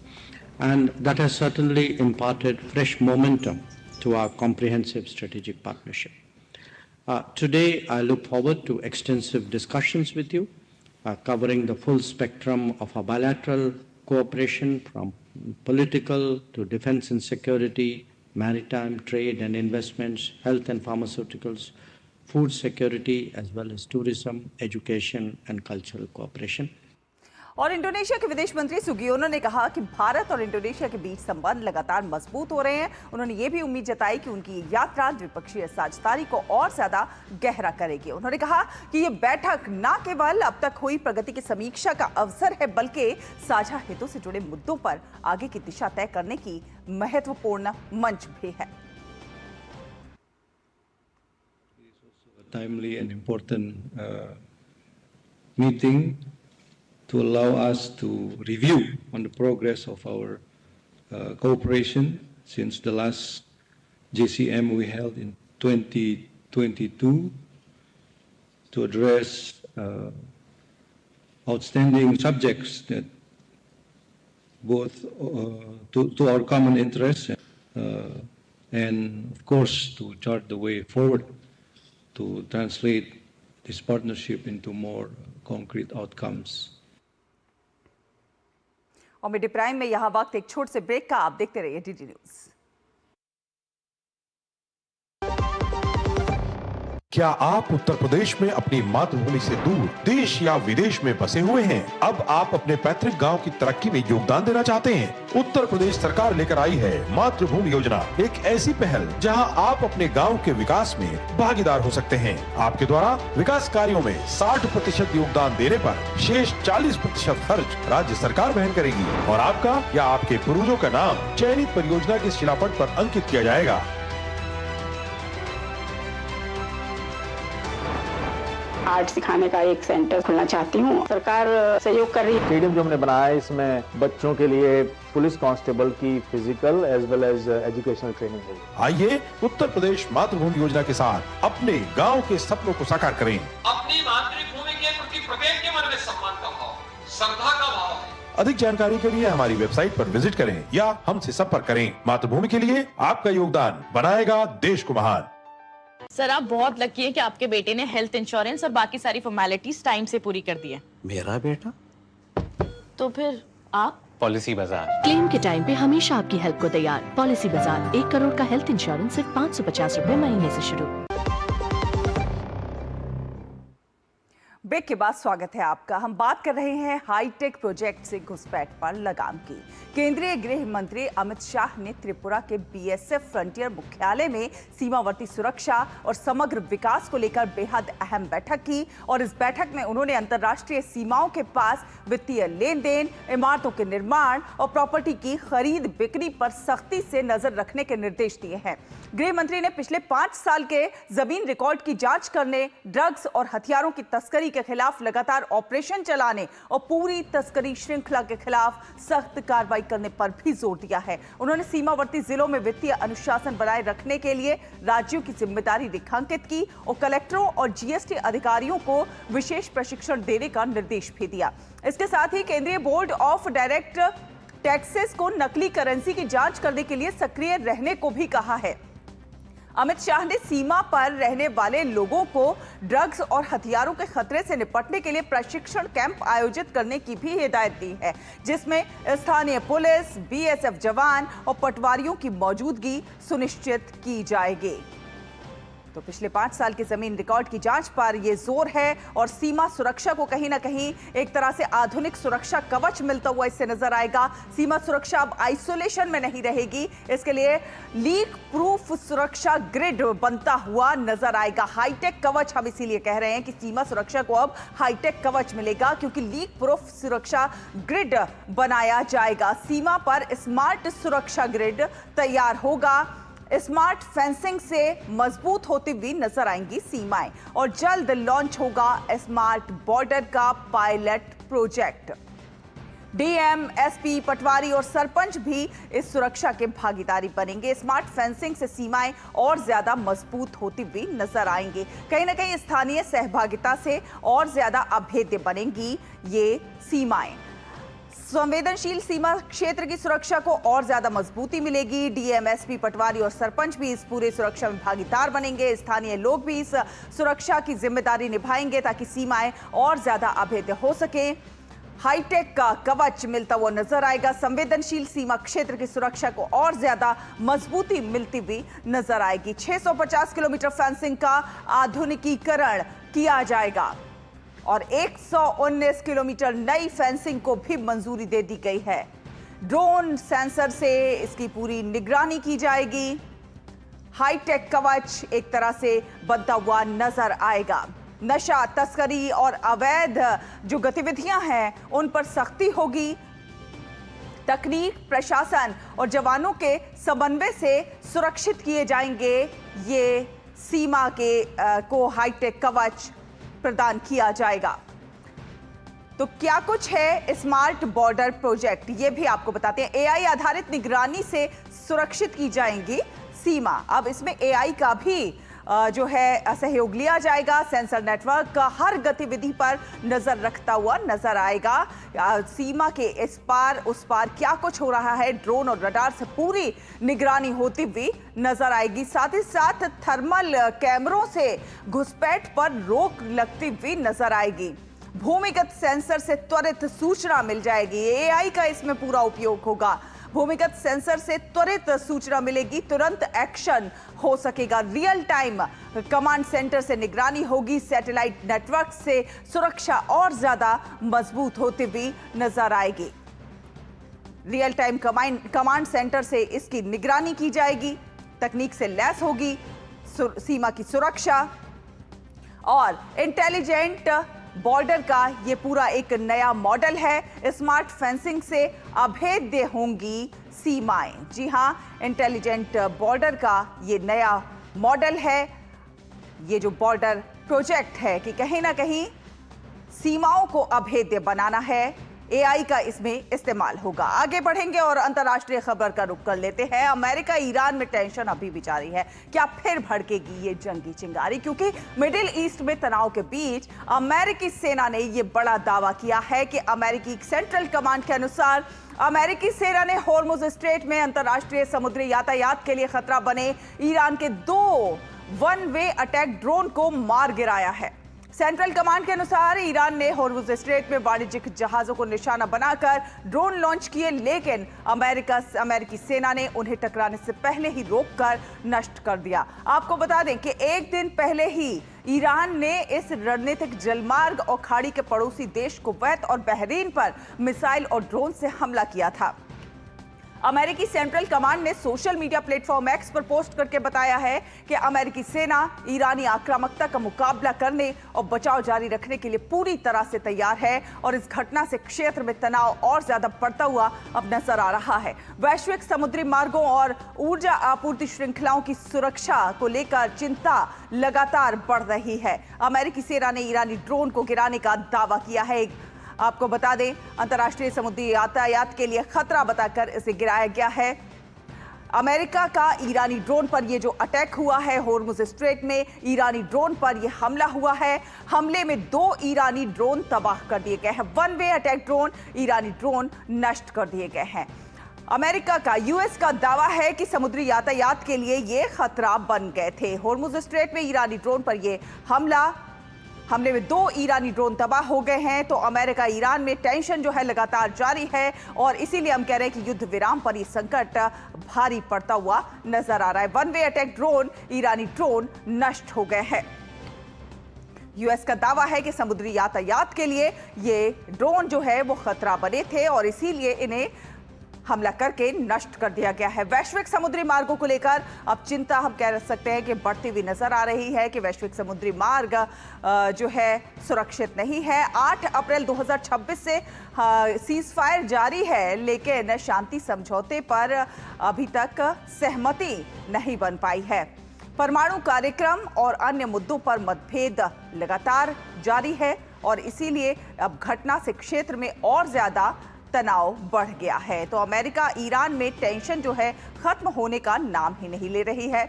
and that has certainly imparted fresh momentum to our comprehensive strategic partnership. Today, I look forward to extensive discussions with you, covering the full spectrum of our bilateral cooperation, from political to defense and security, maritime, trade and investments, health and pharmaceuticals, food security, as well as tourism, education and cultural cooperation. और Indonesia के विदेश मंत्री सुगियोनो ने कहा कि भारत और Indonesia के बीच संबंध लगातार मजबूत हो रहे हैं। उन्होंने ये भी उम्मीद जताई कि उनकी यात्रा द्विपक्षीय साझेदारी को और ज्यादा गहरा करेगी। उन्होंने कहा कि ये बैठक न केवल अब तक हुई प्रगति की समीक्षा का अवसर है, बल्कि साझा हितों से जुड़े मुद्दों पर आगे की दिशा तय करने की महत्वपूर्ण मंच भी है। Timely and important meeting to allow us to review on the progress of our cooperation since the last JCM we held in 2022 to address outstanding subjects that both to our common interests and of course to chart the way forward to translate this partnership into more concrete outcomes. और mid prime में यहां वक्त एक छोटे से break का, आप देखते रहिए डीडी न्यूज। क्या आप उत्तर प्रदेश में अपनी मातृभूमि से दूर देश या विदेश में बसे हुए हैं? अब आप अपने पैतृक गांव की तरक्की में योगदान देना चाहते हैं? उत्तर प्रदेश सरकार लेकर आई है मातृभूमि योजना, एक ऐसी पहल जहां आप अपने गांव के विकास में भागीदार हो सकते हैं। आपके द्वारा विकास कार्यों में 60% योगदान देने पर शेष 40% खर्च राज्य सरकार वहन करेगी और आपका या आपके पूर्वजों का नाम चयनित परियोजना के शिलापट पर अंकित किया जाएगा। आर्ट सिखाने का एक सेंटर खोलना चाहती हूँ। सरकार सहयोग कर रही है। स्टेडियम जो हमने बनाया है इसमें बच्चों के लिए पुलिस कांस्टेबल की physical as well as educational training होगी। आइए उत्तर प्रदेश मातृभूमि योजना के साथ अपने गांव के सपनों को साकार करें। अपनी मातृभूमि के प्रति प्रत्येक के मन में सम्मान का भाव, श्रद्धा का भाव है। अधिक जानकारी के लिए हमारी वेबसाइट पर विजिट करें या हमसे संपर्क करें। मातृभूमि के लिए आपका योगदान बनाएगा देश को महान। सर, आप बहुत लकी है कि आपके बेटे ने हेल्थ इंश्योरेंस और बाकी सारी फॉर्मेलिटीज टाइम से पूरी कर दी है। मेरा बेटा? तो फिर आप? पॉलिसी बाजार। क्लेम के टाइम पे हमेशा आपकी हेल्प को तैयार। पॉलिसी बाजार, 1 करोड़ का हेल्थ इंश्योरेंस सिर्फ 550 रुपए महीने से शुरू। ब्रेक के बाद स्वागत है आपका। हम बात कर रहे हैं हाईटेक प्रोजेक्ट से घुसपैठ पर लगाम की। केंद्रीय गृह मंत्री अमित शाह ने त्रिपुरा के बीएसएफ फ्रंटियर मुख्यालय में सीमावर्ती सुरक्षा और समग्र विकास को लेकर बेहद अहम बैठक की और इस बैठक में उन्होंने अंतर्राष्ट्रीय सीमाओं के पास वित्तीय लेन देन, इमारतों के निर्माण और प्रॉपर्टी की खरीद बिक्री पर सख्ती से नजर रखने के निर्देश दिए हैं। गृह मंत्री ने पिछले 5 साल के जमीन रिकॉर्ड की जांच करने, ड्रग्स और हथियारों की तस्करी के खिलाफ लगातार ऑपरेशन चलाने और पूरी तस्करी श्रृंखला के खिलाफ सख्त कार्रवाई करने पर भी जोर दिया है। उन्होंने सीमावर्ती जिलों में वित्तीय अनुशासन बनाए रखने के लिए राज्यों की जिम्मेदारी रेखांकित की और कलेक्टरों और जीएसटी अधिकारियों को विशेष प्रशिक्षण देने का निर्देश भी दिया। इसके साथ ही केंद्रीय बोर्ड ऑफ डायरेक्ट टैक्सेस को नकली करेंसी की जांच करने के लिए सक्रिय रहने को भी कहा है। अमित शाह ने सीमा पर रहने वाले लोगों को ड्रग्स और हथियारों के खतरे से निपटने के लिए प्रशिक्षण कैंप आयोजित करने की भी हिदायत दी है, जिसमें स्थानीय पुलिस, बीएसएफ जवान और पटवारियों की मौजूदगी सुनिश्चित की जाएगी। तो पिछले 5 साल के जमीन रिकॉर्ड की जांच पर यह जोर है और सीमा सुरक्षा को कहीं ना कहीं एक तरह से आधुनिक सुरक्षा कवच मिलता हुआ इससे नजर आएगा। सीमा सुरक्षा अब आइसोलेशन में नहीं रहेगी, इसके लिए लीक प्रूफ सुरक्षा ग्रिड बनता हुआ नजर आएगा। हाईटेक कवच हम इसीलिए कह रहे हैं कि सीमा सुरक्षा को अब हाईटेक कवच मिलेगा, क्योंकि लीक प्रूफ सुरक्षा ग्रिड बनाया जाएगा। सीमा पर स्मार्ट सुरक्षा ग्रिड तैयार होगा। स्मार्ट फेंसिंग से मजबूत होती हुई नजर आएंगी सीमाएं और जल्द लॉन्च होगा स्मार्ट बॉर्डर का पायलट प्रोजेक्ट। डीएम, एसपी, पटवारी और सरपंच भी इस सुरक्षा के भागीदारी बनेंगे। स्मार्ट फेंसिंग से सीमाएं और ज्यादा मजबूत होती हुई नजर आएंगी। कहीं ना कहीं स्थानीय सहभागिता से और ज्यादा अभेद्य बनेंगी ये सीमाएं। संवेदनशील सीमा क्षेत्र की सुरक्षा को और ज्यादा मजबूती मिलेगी। डीएम, एसपी, पटवारी और सरपंच भी इस पूरे सुरक्षा में भागीदार बनेंगे। स्थानीय लोग भी इस सुरक्षा की जिम्मेदारी निभाएंगे ताकि सीमाएं और ज्यादा अभेद्य हो सके। हाईटेक का कवच मिलता हुआ नजर आएगा। संवेदनशील सीमा क्षेत्र की सुरक्षा को और ज्यादा मजबूती मिलती हुई नजर आएगी। 650 किलोमीटर फेंसिंग का आधुनिकीकरण किया जाएगा और 119 किलोमीटर नई फेंसिंग को भी मंजूरी दे दी गई है। ड्रोन सेंसर से इसकी पूरी निगरानी की जाएगी। हाईटेक कवच एक तरह से बनता हुआ नजर आएगा। नशा तस्करी और अवैध जो गतिविधियां हैं उन पर सख्ती होगी। तकनीक, प्रशासन और जवानों के समन्वय से सुरक्षित किए जाएंगे ये सीमा के को हाईटेक कवच प्रदान किया जाएगा। तो क्या कुछ है स्मार्ट बॉर्डर प्रोजेक्ट, ये भी आपको बताते हैं। एआई आधारित निगरानी से सुरक्षित की जाएंगी सीमा। अब इसमें एआई का भी जो है सहयोग लिया जाएगा। सेंसर नेटवर्क का हर गतिविधि पर नजर रखता हुआ नजर आएगा। सीमा के इस पार उस पार क्या कुछ हो रहा है, ड्रोन और रडार से पूरी निगरानी होती हुई नजर आएगी। साथ ही साथ थर्मल कैमरों से घुसपैठ पर रोक लगती हुई नजर आएगी। भूमिगत सेंसर से त्वरित सूचना मिल जाएगी। एआई का इसमें पूरा उपयोग होगा। भूमिगत सेंसर से त्वरित सूचना मिलेगी, तुरंत एक्शन हो सकेगा। रियल टाइम कमांड सेंटर से निगरानी होगी। सैटेलाइट नेटवर्क से सुरक्षा और ज्यादा मजबूत होती हुई नजर आएगी। रियल टाइम कमांड सेंटर से इसकी निगरानी की जाएगी। तकनीक से लैस होगी सीमा की सुरक्षा और इंटेलिजेंट बॉर्डर का ये पूरा एक नया मॉडल है। स्मार्ट फेंसिंग से अभेद्य होंगी सीमाएं। जी हां, इंटेलिजेंट बॉर्डर का ये नया मॉडल है। ये जो बॉर्डर प्रोजेक्ट है कि कहीं ना कहीं सीमाओं को अभेद्य बनाना है, एआई का इसमें इस्तेमाल होगा। आगे बढ़ेंगे और अंतर्राष्ट्रीय खबर का रुख कर लेते हैं। अमेरिका ईरान में टेंशन अभी भी जारी है। क्या फिर भड़केगी ये जंगी चिंगारी? क्योंकि मिडिल ईस्ट में तनाव के बीच अमेरिकी सेना ने ये बड़ा दावा किया है कि अमेरिकी सेंट्रल कमांड के अनुसार अमेरिकी सेना ने हॉर्मुज स्ट्रेट में अंतर्राष्ट्रीय समुद्री यातायात के लिए खतरा बने ईरान के 2 वन वे अटैक ड्रोन को मार गिराया है। सेंट्रल कमांड के अनुसार ईरान ने हॉर्मुज स्ट्रेट में वाणिज्यिक जहाजों को निशाना बनाकर ड्रोन लॉन्च किए, लेकिन अमेरिकी सेना ने उन्हें टकराने से पहले ही रोककर नष्ट कर दिया। आपको बता दें कि एक दिन पहले ही ईरान ने इस रणनीतिक जलमार्ग और खाड़ी के पड़ोसी देश कुवैत और बहरीन पर मिसाइल और ड्रोन से हमला किया था। अमेरिकी सेंट्रल कमांड ने सोशल मीडिया प्लेटफॉर्म एक्स पर पोस्ट करके बताया है कि अमेरिकी सेना ईरानी आक्रामकता का मुकाबला करने और बचाव जारी रखने के लिए पूरी तरह से तैयार है और इस घटना से क्षेत्र में तनाव और ज्यादा बढ़ता हुआ अब नजर आ रहा है। वैश्विक समुद्री मार्गों और ऊर्जा आपूर्ति श्रृंखलाओं की सुरक्षा को लेकर चिंता लगातार बढ़ रही है। अमेरिकी सेना ने ईरानी ड्रोन को गिराने का दावा किया है। आपको बता दें, अंतर्राष्ट्रीय समुद्री यातायात के लिए खतरा बताकर इसे गिराया गया है। अमेरिका का ईरानी ड्रोन पर यह जो अटैक हुआ है हॉर्मुज स्ट्रेट में, ईरानी ड्रोन पर यह हमला हुआ है। हमले में 2 ईरानी ड्रोन तबाह कर दिए गए हैं। वन वे अटैक ड्रोन, ईरानी ड्रोन नष्ट कर दिए गए हैं। अमेरिका का यूएस का दावा है कि समुद्री यातायात के लिए ये खतरा बन गए थे। हॉर्मुज स्ट्रेट में ईरानी ड्रोन पर यह हमले में 2 ईरानी ड्रोन तबाह हो गए हैं। तो अमेरिका ईरान में टेंशन जो है लगातार जारी है और इसीलिए हम कह रहे हैं कि युद्ध विराम पर यह संकट भारी पड़ता हुआ नजर आ रहा है। वन वे अटैक ड्रोन, ईरानी ड्रोन नष्ट हो गए हैं। यूएस का दावा है कि समुद्री यातायात के लिए ये ड्रोन जो है वो खतरा बने थे और इसीलिए इन्हें हमला करके नष्ट कर दिया गया है। वैश्विक समुद्री मार्गों को लेकर अब चिंता हम कह सकते हैं कि बढ़ती हुई नजर आ रही है कि वैश्विक समुद्री मार्ग जो है सुरक्षित नहीं है। 8 अप्रैल 2026 से सीज फायर जारी है, लेकिन शांति समझौते पर अभी तक सहमति नहीं बन पाई है। परमाणु कार्यक्रम और अन्य मुद्दों पर मतभेद लगातार जारी है और इसीलिए अब घटना से क्षेत्र में और ज्यादा तनाव बढ़ गया है। तो अमेरिका ईरान में टेंशन जो है खत्म होने का नाम ही नहीं ले रही है।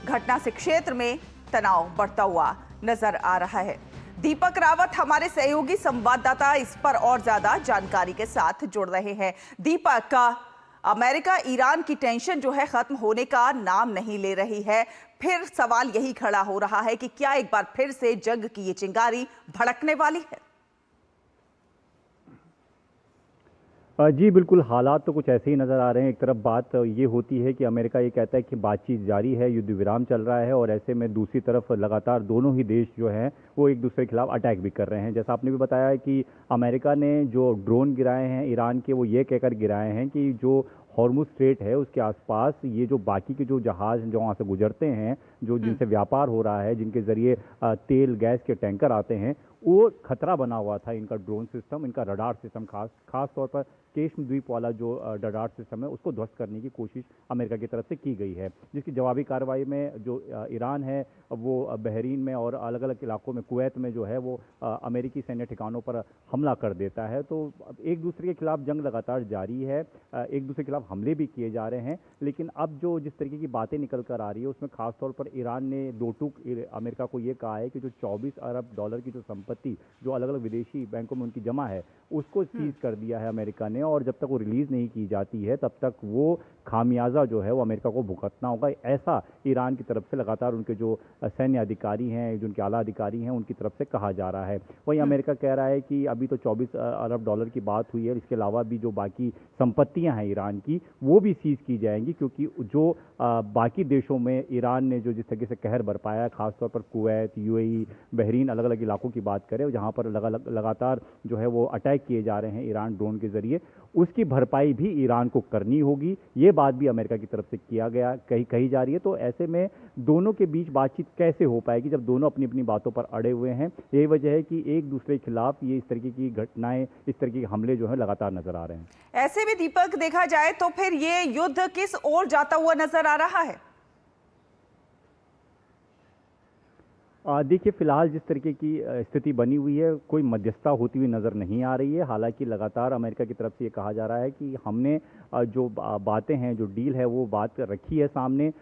घटना से क्षेत्र में तनाव बढ़ता हुआ नजर आ रहा है। दीपक रावत हमारे सहयोगी संवाददाता इस पर और ज्यादा जानकारी के साथ जुड़ रहे हैं। दीपक, अमेरिका ईरान की टेंशन जो है खत्म होने का नाम नहीं ले रही है। फिर सवाल यही खड़ा हो रहा है कि क्या एक बार फिर से जंग की ये चिंगारी भड़कने वाली है? जी बिल्कुल, हालात तो कुछ ऐसे ही नज़र आ रहे हैं। एक तरफ बात ये होती है कि अमेरिका ये कहता है कि बातचीत जारी है, युद्ध विराम चल रहा है और ऐसे में दूसरी तरफ लगातार दोनों ही देश जो हैं वो एक दूसरे के खिलाफ अटैक भी कर रहे हैं। जैसा आपने भी बताया है कि अमेरिका ने जो ड्रोन गिराए हैं ईरान के, वो ये कहकर गिराए हैं कि जो हॉर्मुज स्ट्रेट है उसके आसपास ये जो बाकी के जो जहाज़ जो वहाँ से गुजरते हैं, जो जिनसे व्यापार हो रहा है, जिनके ज़रिए तेल गैस के टैंकर आते हैं, वो खतरा बना हुआ था। इनका ड्रोन सिस्टम, इनका रडार सिस्टम, खास तौर पर केश्म द्वीप वाला जो रडार सिस्टम है उसको ध्वस्त करने की कोशिश अमेरिका की तरफ से की गई है, जिसकी जवाबी कार्रवाई में जो ईरान है वो बहरीन में और अलग अलग इलाकों में, कुवैत में जो है वो अमेरिकी सैन्य ठिकानों पर हमला कर देता है। तो एक दूसरे के खिलाफ जंग लगातार जारी है, एक दूसरे के खिलाफ हमले भी किए जा रहे हैं। लेकिन अब जो जिस तरीके की बातें निकल कर आ रही है उसमें खासतौर पर ईरान ने दो टूक अमेरिका को ये कहा है कि जो $24 अरब की जो संपत्ति जो अलग अलग विदेशी बैंकों में उनकी जमा है उसको सीज कर दिया है अमेरिका ने, और जब तक वो रिलीज नहीं की जाती है तब तक वो खामियाजा जो है वो अमेरिका को भुगतना होगा। ऐसा ईरान की तरफ से लगातार उनके जो सैन्य अधिकारी हैं, जो उनके आला अधिकारी हैं, उनकी तरफ से कहा जा रहा है। वहीं अमेरिका कह रहा है कि अभी तो $24 अरब की बात हुई है, इसके अलावा भी जो बाकी संपत्तियां हैं ईरान की वो भी सीज की जाएंगी, क्योंकि जो बाकी देशों में ईरान ने जो जिस तरीके से कहर बरपाया है, खासतौर पर कुवैत, यूएई, बहरीन, अलग अलग इलाकों की बात करें जहां पर लगातार जो है वो अटैक किए जा रहे हैं ईरान ड्रोन के जरिए, उसकी भरपाई भी ईरान को करनी होगी। ये बात भी अमेरिका की तरफ से कही जा रही है। तो ऐसे में दोनों के बीच बातचीत कैसे हो पाएगी जब दोनों अपनी अपनी बातों पर अड़े हुए हैं? यही वजह है कि एक दूसरे के खिलाफ ये इस तरीके की घटनाएं, इस तरीके के हमले जो है लगातार नजर आ रहे हैं। ऐसे में दीपक देखा जाए तो फिर ये युद्ध किस ओर जाता हुआ नजर आ रहा है? देखिए, फिलहाल जिस तरीके की स्थिति बनी हुई है, कोई मध्यस्थता होती हुई नज़र नहीं आ रही है। हालांकि लगातार अमेरिका की तरफ से ये कहा जा रहा है कि हमने जो बातें हैं, जो डील है, वो बात रखी है सामने।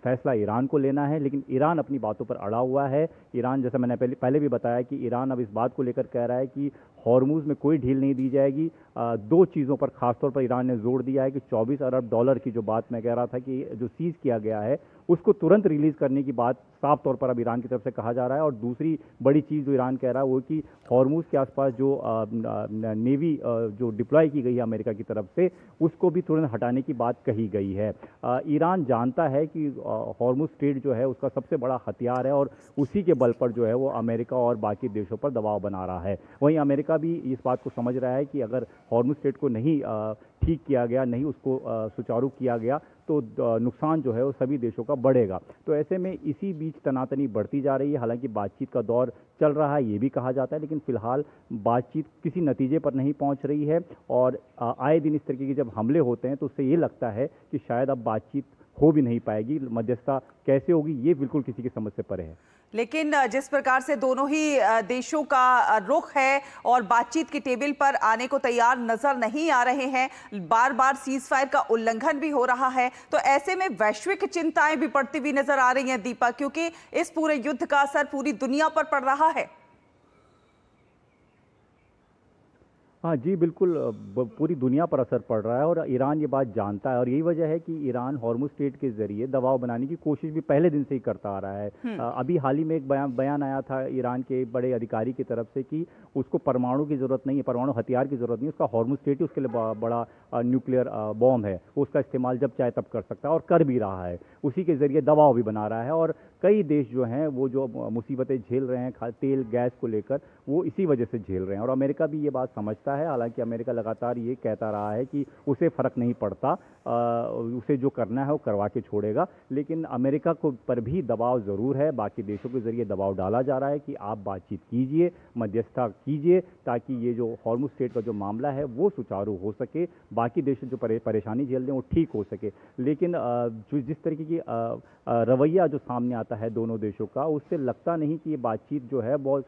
फैसला ईरान को लेना है, लेकिन ईरान अपनी बातों पर अड़ा हुआ है। ईरान, जैसा मैंने पहले भी बताया कि ईरान अब इस बात को लेकर कह रहा है कि हॉर्मुज़ में कोई ढील नहीं दी जाएगी। दो चीज़ों पर खासतौर पर ईरान ने जोर दिया है कि $24 अरब की जो बात मैं कह रहा था कि जो सीज किया गया है, उसको तुरंत रिलीज करने की बात साफ तौर पर अब ईरान की तरफ से कहा जा रहा है। और दूसरी बड़ी चीज़ जो ईरान कह रहा है वो कि हॉर्मुज़ के आसपास जो नेवी जो डिप्लॉय की गई है अमेरिका की तरफ से, उसको भी तुरंत हटाने की बात कही गई है। ईरान जानता है कि हॉर्मुज़ स्ट्रेट जो है उसका सबसे बड़ा हथियार है और उसी के बल पर जो है वो अमेरिका और बाकी देशों पर दबाव बना रहा है। वहीं अमेरिका भी इस बात को समझ रहा है कि अगर हॉर्मुज़ स्ट्रेट को नहीं ठीक किया गया, नहीं उसको सुचारू किया गया, तो नुकसान जो है वो सभी देशों का बढ़ेगा। तो ऐसे में इसी बीच तनातनी बढ़ती जा रही है। हालांकि बातचीत का दौर चल रहा है, ये भी कहा जाता है, लेकिन फिलहाल बातचीत किसी नतीजे पर नहीं पहुंच रही है। और आए दिन इस तरीके के जब हमले होते हैं तो उससे ये लगता है कि शायद अब बातचीत हो भी नहीं पाएगी। मध्यस्थता कैसे होगी, ये बिल्कुल किसी की समझ से परे है। लेकिन जिस प्रकार से दोनों ही देशों का रुख है और बातचीत की टेबल पर आने को तैयार नजर नहीं आ रहे हैं, बार बार सीज फायर का उल्लंघन भी हो रहा है, तो ऐसे में वैश्विक चिंताएं भी बढ़ती हुई नजर आ रही हैं दीपक, क्योंकि इस पूरे युद्ध का असर पूरी दुनिया पर पड़ रहा है। हाँ जी, बिल्कुल पूरी दुनिया पर असर पड़ रहा है और ईरान ये बात जानता है। और यही वजह है कि ईरान हॉर्मुज़ स्ट्रेट के जरिए दबाव बनाने की कोशिश भी पहले दिन से ही करता आ रहा है। अभी हाल ही में एक बयान आया था ईरान के एक बड़े अधिकारी की तरफ से कि उसको परमाणु की ज़रूरत नहीं है, परमाणु हथियार की ज़रूरत नहीं है, उसका हॉर्मुज़ स्ट्रेट ही उसके लिए बड़ा न्यूक्लियर बॉम्ब है, वो उसका इस्तेमाल जब चाहे तब कर सकता है और कर भी रहा है। उसी के ज़रिए दबाव भी बना रहा है और कई देश जो हैं वो जो मुसीबतें झेल रहे हैं तेल गैस को लेकर, वो इसी वजह से झेल रहे हैं। और अमेरिका भी ये बात समझता है। हालांकि अमेरिका लगातार ये कहता रहा है कि उसे फ़र्क नहीं पड़ता, उसे जो करना है वो करवा के छोड़ेगा, लेकिन अमेरिका को पर भी दबाव ज़रूर है। बाकी देशों के ज़रिए दबाव डाला जा रहा है कि आप बातचीत कीजिए, मध्यस्थता कीजिए, ताकि ये जो हॉर्मुज़ स्ट्रेट का जो मामला है वो सुचारू हो सके, बाकी देश जो परेशानी झेल रहे हैं वो ठीक हो सके। लेकिन जो जिस तरीके की रवैया जो सामने आता है दोनों देशों का, उससे लगता नहीं कि ये बातचीत जो है बहुत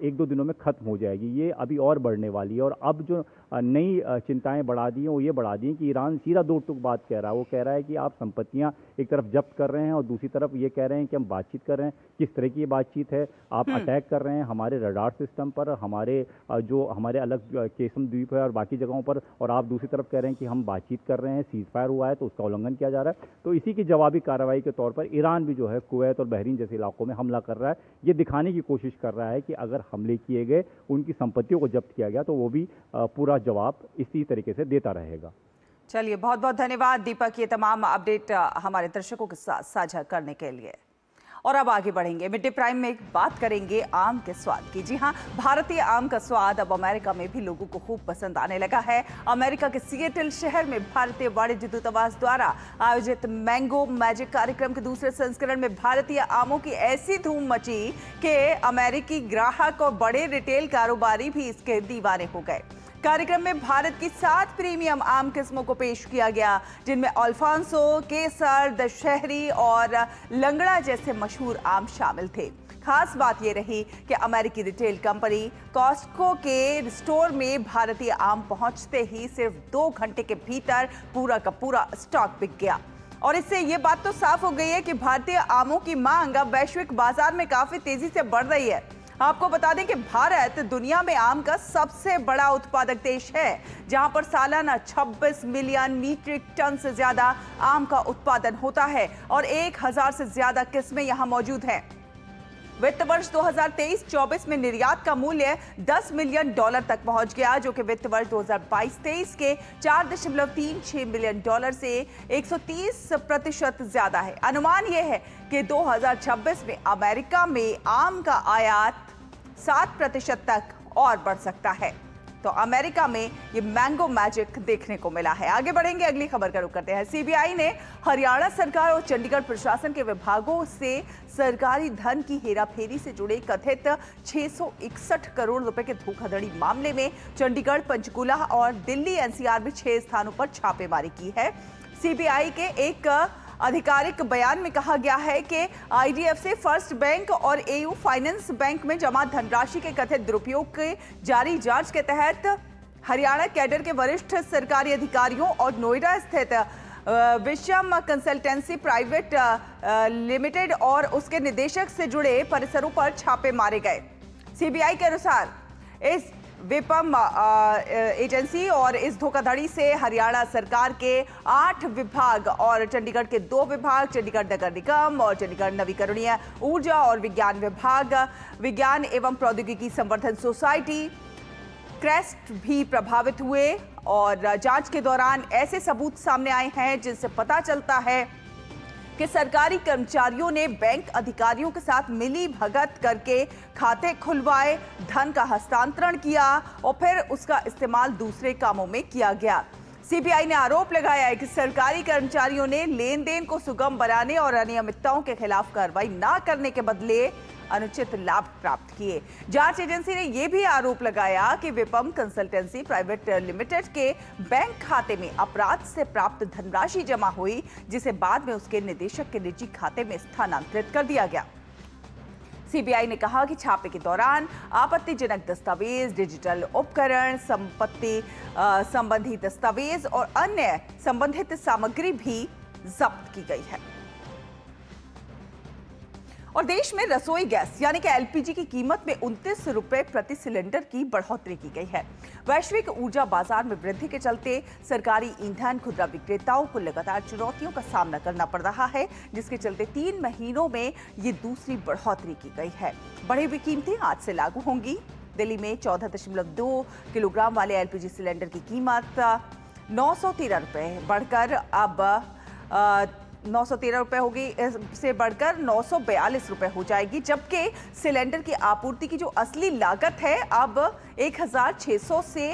एक दो दिनों में ख़त्म हो जाएगी, ये अभी और बढ़ने वाली है। और अब जो नई चिंताएं बढ़ा दी हैं वो ये बढ़ा दी हैं कि ईरान सीधा दो टूक बात कह रहा है। वो कह रहा है कि आप संपत्तियां एक तरफ जब्त कर रहे हैं और दूसरी तरफ ये कह रहे हैं कि हम बातचीत कर रहे हैं। किस तरह की ये बातचीत है? आप अटैक कर रहे हैं हमारे रडार सिस्टम पर, हमारे अलग केसम द्वीप है और बाकी जगहों पर, और आप दूसरी तरफ कह रहे हैं कि हम बातचीत कर रहे हैं, सीज फायर हुआ है तो उसका उल्लंघन किया जा रहा है। तो इसी की जवाबी कार्रवाई के तौर पर ईरान भी जो है कुवैत और बहरीन जैसे इलाकों में हमला कर रहा है। ये दिखाने की कोशिश कर रहा है कि अगर हमले किए गए, उनकी संपत्तियों को जब्त किया गया, तो वो भी पूरा जवाब इसी तरीके से देता रहेगा। चलिए, बहुत बहुत धन्यवाद दीपक, ये तमाम अपडेट हमारे दर्शकों के साथ साझा करने के लिए। और अब आगे बढ़ेंगे, मिड डे प्राइम में बात करेंगे आम के स्वाद की। जी हाँ, भारतीय आम का स्वाद अब अमेरिका में भी लोगों को खूब पसंद आने लगा है। अमेरिका के सिएटल शहर में भारतीय वाणिज्य दूतावास द्वारा आयोजित मैंगो मैजिक कार्यक्रम के दूसरे संस्करण में भारतीय आमों की ऐसी धूम मची कि अमेरिकी ग्राहक और बड़े रिटेल कारोबारी भी इसके दीवाने हो गए। कार्यक्रम में भारत की 7 प्रीमियम आम किस्मों को पेश किया गया, जिनमें अल्फांसो, केसर, दशहरी और लंगड़ा जैसे मशहूर आम शामिल थे। खास बात यह रही कि अमेरिकी रिटेल कंपनी कॉस्टको के स्टोर में भारतीय आम पहुंचते ही सिर्फ 2 घंटे के भीतर पूरा का पूरा स्टॉक बिक गया। और इससे ये बात तो साफ हो गई है कि भारतीय आमों की मांग अब वैश्विक बाजार में काफी तेजी से बढ़ रही है। आपको बता दें कि भारत दुनिया में आम का सबसे बड़ा उत्पादक देश है, जहां पर सालाना 26 मिलियन मीट्रिक टन से ज्यादा आम का उत्पादन होता है और 1000 से ज्यादा किस्में यहां मौजूद हैं। वित्त वर्ष 2023-24 में निर्यात का मूल्य $10 मिलियन तक पहुंच गया, जो कि वित्त वर्ष 2022-23 के $4.36 मिलियन से 130% ज्यादा है। अनुमान यह है कि 2026 में अमेरिका में आम का आयात 7% तक और बढ़ सकता है। तो अमेरिका में ये मैंगो मैजिक देखने को मिला है। आगे बढ़ेंगे, अगली खबर का रुख करते हैं। सीबीआई ने हरियाणा सरकार और चंडीगढ़ प्रशासन के विभागों से सरकारी धन की हेराफेरी से जुड़े कथित 661 करोड़ रुपए के धोखाधड़ी मामले में चंडीगढ़, पंचकुला और दिल्ली एनसीआर में 6 स्थानों पर छापेमारी की है। सीबीआई के एक आधिकारिक बयान में कहा गया है कि IDFC फर्स्ट बैंक और AU फाइनेंस बैंक में जमा धनराशि के कथित दुरुपयोग के जारी जांच के तहत हरियाणा कैडर के वरिष्ठ सरकारी अधिकारियों और नोएडा स्थित विषम कंसल्टेंसी प्राइवेट लिमिटेड और उसके निदेशक से जुड़े परिसरों पर छापे मारे गए। CBI के अनुसार इस विपम एजेंसी और इस धोखाधड़ी से हरियाणा सरकार के 8 विभाग और चंडीगढ़ के 2 विभाग, चंडीगढ़ नगर निगम और चंडीगढ़ नवीकरणीय ऊर्जा और विज्ञान विभाग, विज्ञान एवं प्रौद्योगिकी संवर्धन सोसाइटी, क्रेस्ट भी प्रभावित हुए। और जांच के दौरान ऐसे सबूत सामने आए हैं जिनसे पता चलता है कि सरकारी कर्मचारियों ने बैंक अधिकारियों के साथ मिली भगत करके खाते खुलवाए, धन का हस्तांतरण किया और फिर उसका इस्तेमाल दूसरे कामों में किया गया। CBI ने आरोप लगाया है कि सरकारी कर्मचारियों ने लेन देन को सुगम बनाने और अनियमितताओं के खिलाफ कार्रवाई न करने के बदले अनुचित लाभ प्राप्त किए। जांच एजेंसी ने यह भी आरोप लगाया कि विपम कंसल्टेंसी प्राइवेट लिमिटेड के बैंक खाते में अपराध से प्राप्त धनराशि जमा हुई, जिसे बाद में उसके निदेशक के निजी खाते में स्थानांतरित कर दिया गया। CBI ने कहा कि छापे के दौरान आपत्तिजनक दस्तावेज, डिजिटल उपकरण, संपत्ति संबंधी दस्तावेज और अन्य संबंधित सामग्री भी जब्त की गई है। और देश में रसोई गैस यानी कि LPG की कीमत में 29 रुपए प्रति सिलेंडर की बढ़ोतरी की गई है। वैश्विक ऊर्जा बाजार में वृद्धि के चलते सरकारी ईंधन खुदरा विक्रेताओं को लगातार चुनौतियों का सामना करना पड़ रहा है, जिसके चलते 3 महीनों में ये दूसरी बढ़ोतरी की गई है। बढ़ी हुई कीमतें आज से लागू होंगी। दिल्ली में 14.2 किलोग्राम वाले LPG सिलेंडर की कीमत 913 रुपए बढ़कर अब 913 रुपए होगी, इससे बढ़कर 942 रुपए हो जाएगी, जबकि सिलेंडर की आपूर्ति की जो असली लागत है अब 1600 से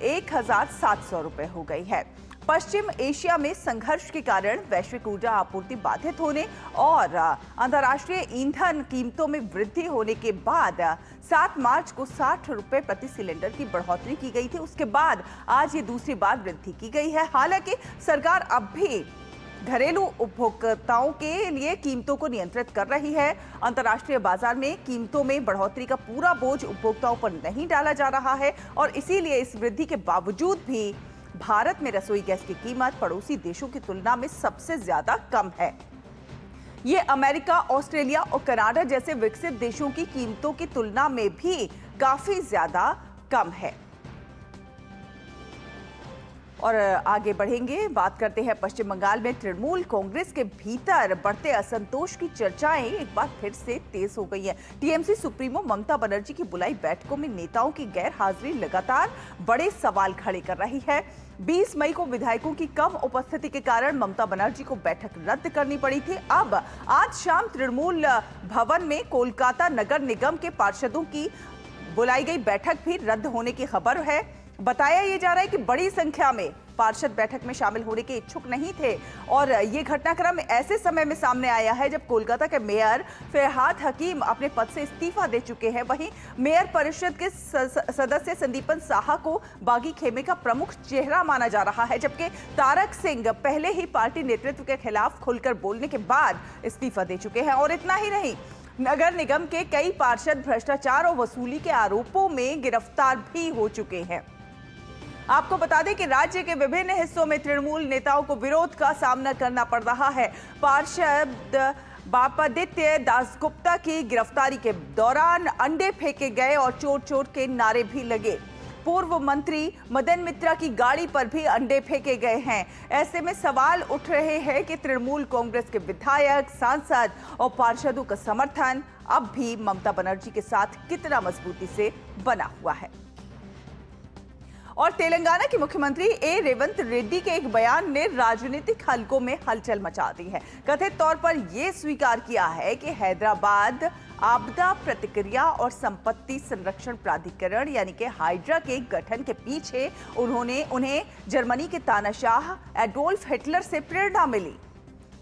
1700 रुपए हो गई है। पश्चिम एशिया में संघर्ष के कारण वैश्विक ऊर्जा आपूर्ति बाधित होने और अंतर्राष्ट्रीय ईंधन कीमतों में वृद्धि होने के बाद 7 मार्च को 60 रुपए प्रति सिलेंडर की बढ़ोतरी की गई थी। उसके बाद आज ये दूसरी बार वृद्धि की गई है। हालांकि सरकार अब भी घरेलू उपभोक्ताओं के लिए कीमतों को नियंत्रित कर रही है। अंतर्राष्ट्रीय बाजार में कीमतों में बढ़ोतरी का पूरा बोझ उपभोक्ताओं पर नहीं डाला जा रहा है और इसीलिए इस वृद्धि के बावजूद भी भारत में रसोई गैस की कीमत पड़ोसी देशों की तुलना में सबसे ज्यादा कम है। ये अमेरिका, ऑस्ट्रेलिया और कनाडा जैसे विकसित देशों की कीमतों की तुलना में भी काफी ज्यादा कम है। और आगे बढ़ेंगे, बात करते हैं पश्चिम बंगाल में तृणमूल कांग्रेस के भीतर बढ़ते असंतोष की चर्चाएं एक बार फिर से तेज हो गई है। टीएमसी सुप्रीमो ममता बनर्जी की बुलाई बैठकों में नेताओं की गैर हाजिरी लगातार बड़े सवाल खड़े कर रही है। 20 मई को विधायकों की कम उपस्थिति के कारण ममता बनर्जी को बैठक रद्द करनी पड़ी थी। अब आज शाम तृणमूल भवन में कोलकाता नगर निगम के पार्षदों की बुलाई गई बैठक भी रद्द होने की खबर है। बताया ये जा रहा है कि बड़ी संख्या में पार्षद बैठक में शामिल होने के इच्छुक नहीं थे और ये घटनाक्रम ऐसे समय में सामने आया है जब कोलकाता के मेयर फरहाद हकीम अपने पद से इस्तीफा दे चुके हैं। वहीं मेयर परिषद के सदस्य संदीपन साहा को बागी खेमे का प्रमुख चेहरा माना जा रहा है, जबकि तारक सिंह पहले ही पार्टी नेतृत्व के खिलाफ खुलकर बोलने के बाद इस्तीफा दे चुके हैं। और इतना ही नहीं, नगर निगम के कई पार्षद भ्रष्टाचार और वसूली के आरोपों में गिरफ्तार भी हो चुके हैं। आपको बता दें कि राज्य के विभिन्न हिस्सों में तृणमूल नेताओं को विरोध का सामना करना पड़ रहा है। पार्षद बापादित्य दासगुप्ता की गिरफ्तारी के दौरान अंडे फेंके गए और चोर चोर के नारे भी लगे। पूर्व मंत्री मदन मित्रा की गाड़ी पर भी अंडे फेंके गए हैं। ऐसे में सवाल उठ रहे हैं कि तृणमूल कांग्रेस के विधायक, सांसद और पार्षदों का समर्थन अब भी ममता बनर्जी के साथ कितना मजबूती से बना हुआ है। और तेलंगाना के मुख्यमंत्री रेवंत रेड्डी के एक बयान ने राजनीतिक हलकों में हलचल मचा दी है। कथित तौर पर यह स्वीकार किया है कि हैदराबाद आपदा प्रतिक्रिया और संपत्ति संरक्षण प्राधिकरण यानी कि हाइड्रा के गठन के पीछे उन्हें जर्मनी के तानाशाह एडोल्फ हिटलर से प्रेरणा मिली।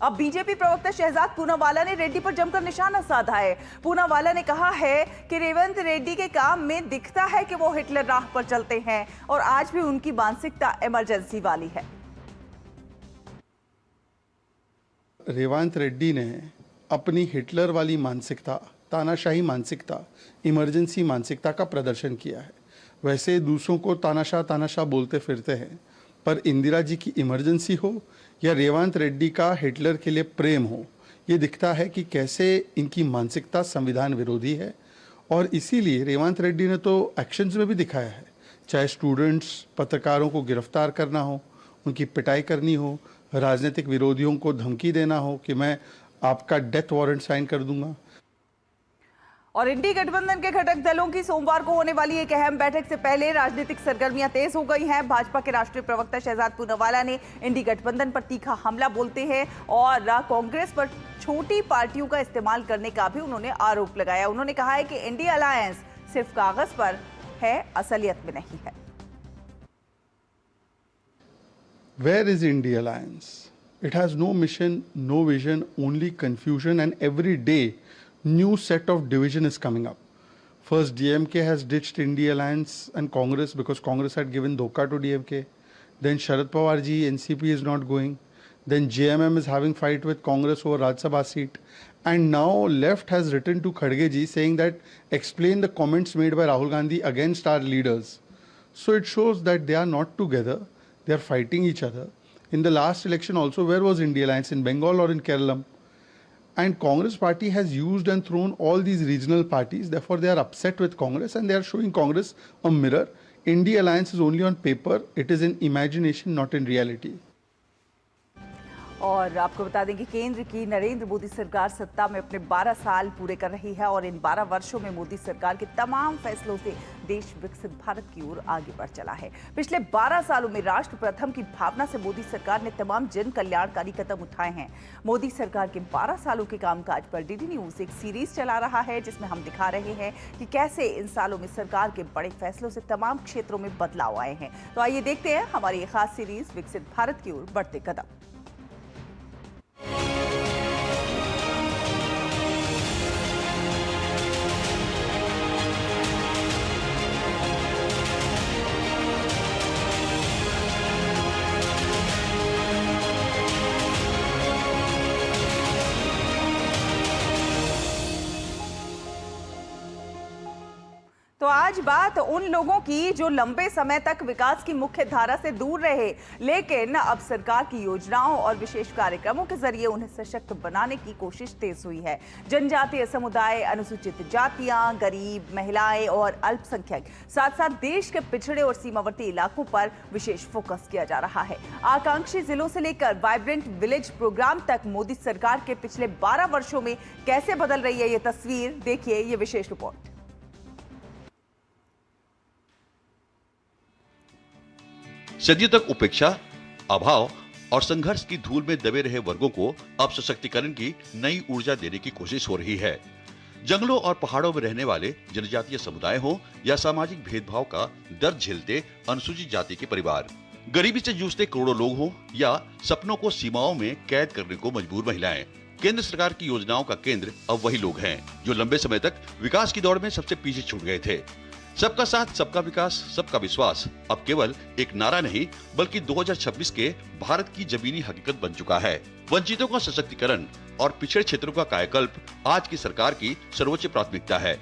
अब बीजेपी प्रवक्ता शहजाद पूनावाला ने रेड्डी पर जमकर निशाना साधा है। पूनावाला ने कहा है कि रेवंत रेड्डी के काम में दिखता है कि वो हिटलर राह पर चलते हैं और आज भी उनकी मानसिकता इमरजेंसी वाली है। रेवांत रेड्डी ने अपनी हिटलर वाली मानसिकता, तानाशाही मानसिकता, इमरजेंसी मानसिकता का प्रदर्शन किया है। वैसे दूसरों को तानाशाह बोलते फिरते हैं, पर इंदिरा जी की इमरजेंसी हो या रेवांत रेड्डी का हिटलर के लिए प्रेम हो, ये दिखता है कि कैसे इनकी मानसिकता संविधान विरोधी है। और इसीलिए रेवांत रेड्डी ने तो एक्शंस में भी दिखाया है, चाहे स्टूडेंट्स, पत्रकारों को गिरफ्तार करना हो, उनकी पिटाई करनी हो, राजनीतिक विरोधियों को धमकी देना हो कि मैं आपका डेथ वारंट साइन कर दूंगा। और इंडी गठबंधन के घटक दलों की सोमवार को होने वाली एक अहम बैठक से पहले राजनीतिक सरगर्मियां तेज हो गई हैं। भाजपा के राष्ट्रीय प्रवक्ता शहजाद पूनावाला ने इंडी गठबंधन पर तीखा हमला बोलते हैं और कांग्रेस पर छोटी पार्टियों का इस्तेमाल करने का भी उन्होंने आरोप लगाया। उन्होंने कहा है कि इंडी अलायंस सिर्फ कागज पर है, असलियत में नहीं है। Where is India Alliance? It has no mission, no vision, only confusion, and every day new set of division is coming up. First, DMK has ditched India Alliance and Congress because Congress had given dhokha to DMK. Then Sharad Pawar ji, NCP is not going. Then JMM is having fight with Congress over Rajya Sabha seat. And now left has written to Khadge ji saying that explain the comments made by Rahul Gandhi against our leaders. So it shows that they are not together. They are fighting each other. In the last election also, where was India Alliance? In Bengal or in Kerala? And Congress party has used and thrown all these regional parties. Therefore, they are upset with Congress and they are showing Congress a mirror. India Alliance is only on paper. It is in imagination, not in reality. और आपको बता दें कि केंद्र की नरेंद्र मोदी सरकार सत्ता में अपने 12 साल पूरे कर रही है और इन 12 वर्षों में मोदी सरकार के तमाम फैसलों से देश विकसित भारत की ओर आगे बढ़ चला है। पिछले 12 सालों में राष्ट्र प्रथम की भावना से मोदी सरकार ने तमाम जन कल्याणकारी कदम उठाए हैं। मोदी सरकार के 12 सालों के कामकाज पर डीडी न्यूज एक सीरीज चला रहा है जिसमें हम दिखा रहे हैं कि कैसे इन सालों में सरकार के बड़े फैसलों से तमाम क्षेत्रों में बदलाव आए हैं। तो आइए देखते हैं हमारी ये खास सीरीज विकसित भारत की ओर बढ़ते कदम। तो आज बात उन लोगों की जो लंबे समय तक विकास की मुख्य धारा से दूर रहे, लेकिन अब सरकार की योजनाओं और विशेष कार्यक्रमों के जरिए उन्हें सशक्त बनाने की कोशिश तेज हुई है। जनजातीय समुदाय, अनुसूचित जातियां, गरीब, महिलाएं और अल्पसंख्यक, साथ साथ देश के पिछड़े और सीमावर्ती इलाकों पर विशेष फोकस किया जा रहा है। आकांक्षी जिलों से लेकर वाइब्रेंट विलेज प्रोग्राम तक मोदी सरकार के पिछले 12 वर्षों में कैसे बदल रही है ये तस्वीर, देखिए ये विशेष रिपोर्ट। सदियों तक उपेक्षा, अभाव और संघर्ष की धूल में दबे रहे वर्गों को अब सशक्तिकरण की नई ऊर्जा देने की कोशिश हो रही है। जंगलों और पहाड़ों में रहने वाले जनजातीय समुदाय हो या सामाजिक भेदभाव का दर्द झेलते अनुसूचित जाति के परिवार, गरीबी से जूझते करोड़ों लोग हो या सपनों को सीमाओं में कैद करने को मजबूर महिलाएं, केंद्र सरकार की योजनाओं का केंद्र अब वही लोग हैं जो लंबे समय तक विकास की दौड़ में सबसे पीछे छूट गए थे। सबका साथ, सबका विकास, सबका विश्वास अब केवल एक नारा नहीं बल्कि 2026 के भारत की जमीनी हकीकत बन चुका है। वंचितों का सशक्तिकरण और पिछड़े क्षेत्रों का कायाकल्प आज की सरकार की सर्वोच्च प्राथमिकता है।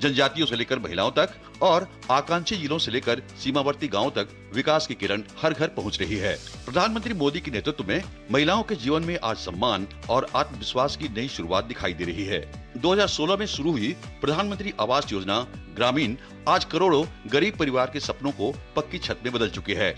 जनजातियों से लेकर महिलाओं तक और आकांक्षी जिलों से लेकर सीमावर्ती गांवों तक विकास की किरण हर घर पहुंच रही है। प्रधानमंत्री मोदी के नेतृत्व में महिलाओं के जीवन में आज सम्मान और आत्मविश्वास की नई शुरुआत दिखाई दे रही है। 2016 में शुरू हुई प्रधानमंत्री आवास योजना ग्रामीण आज करोड़ों गरीब परिवार के सपनों को पक्की छत में बदल चुकी है।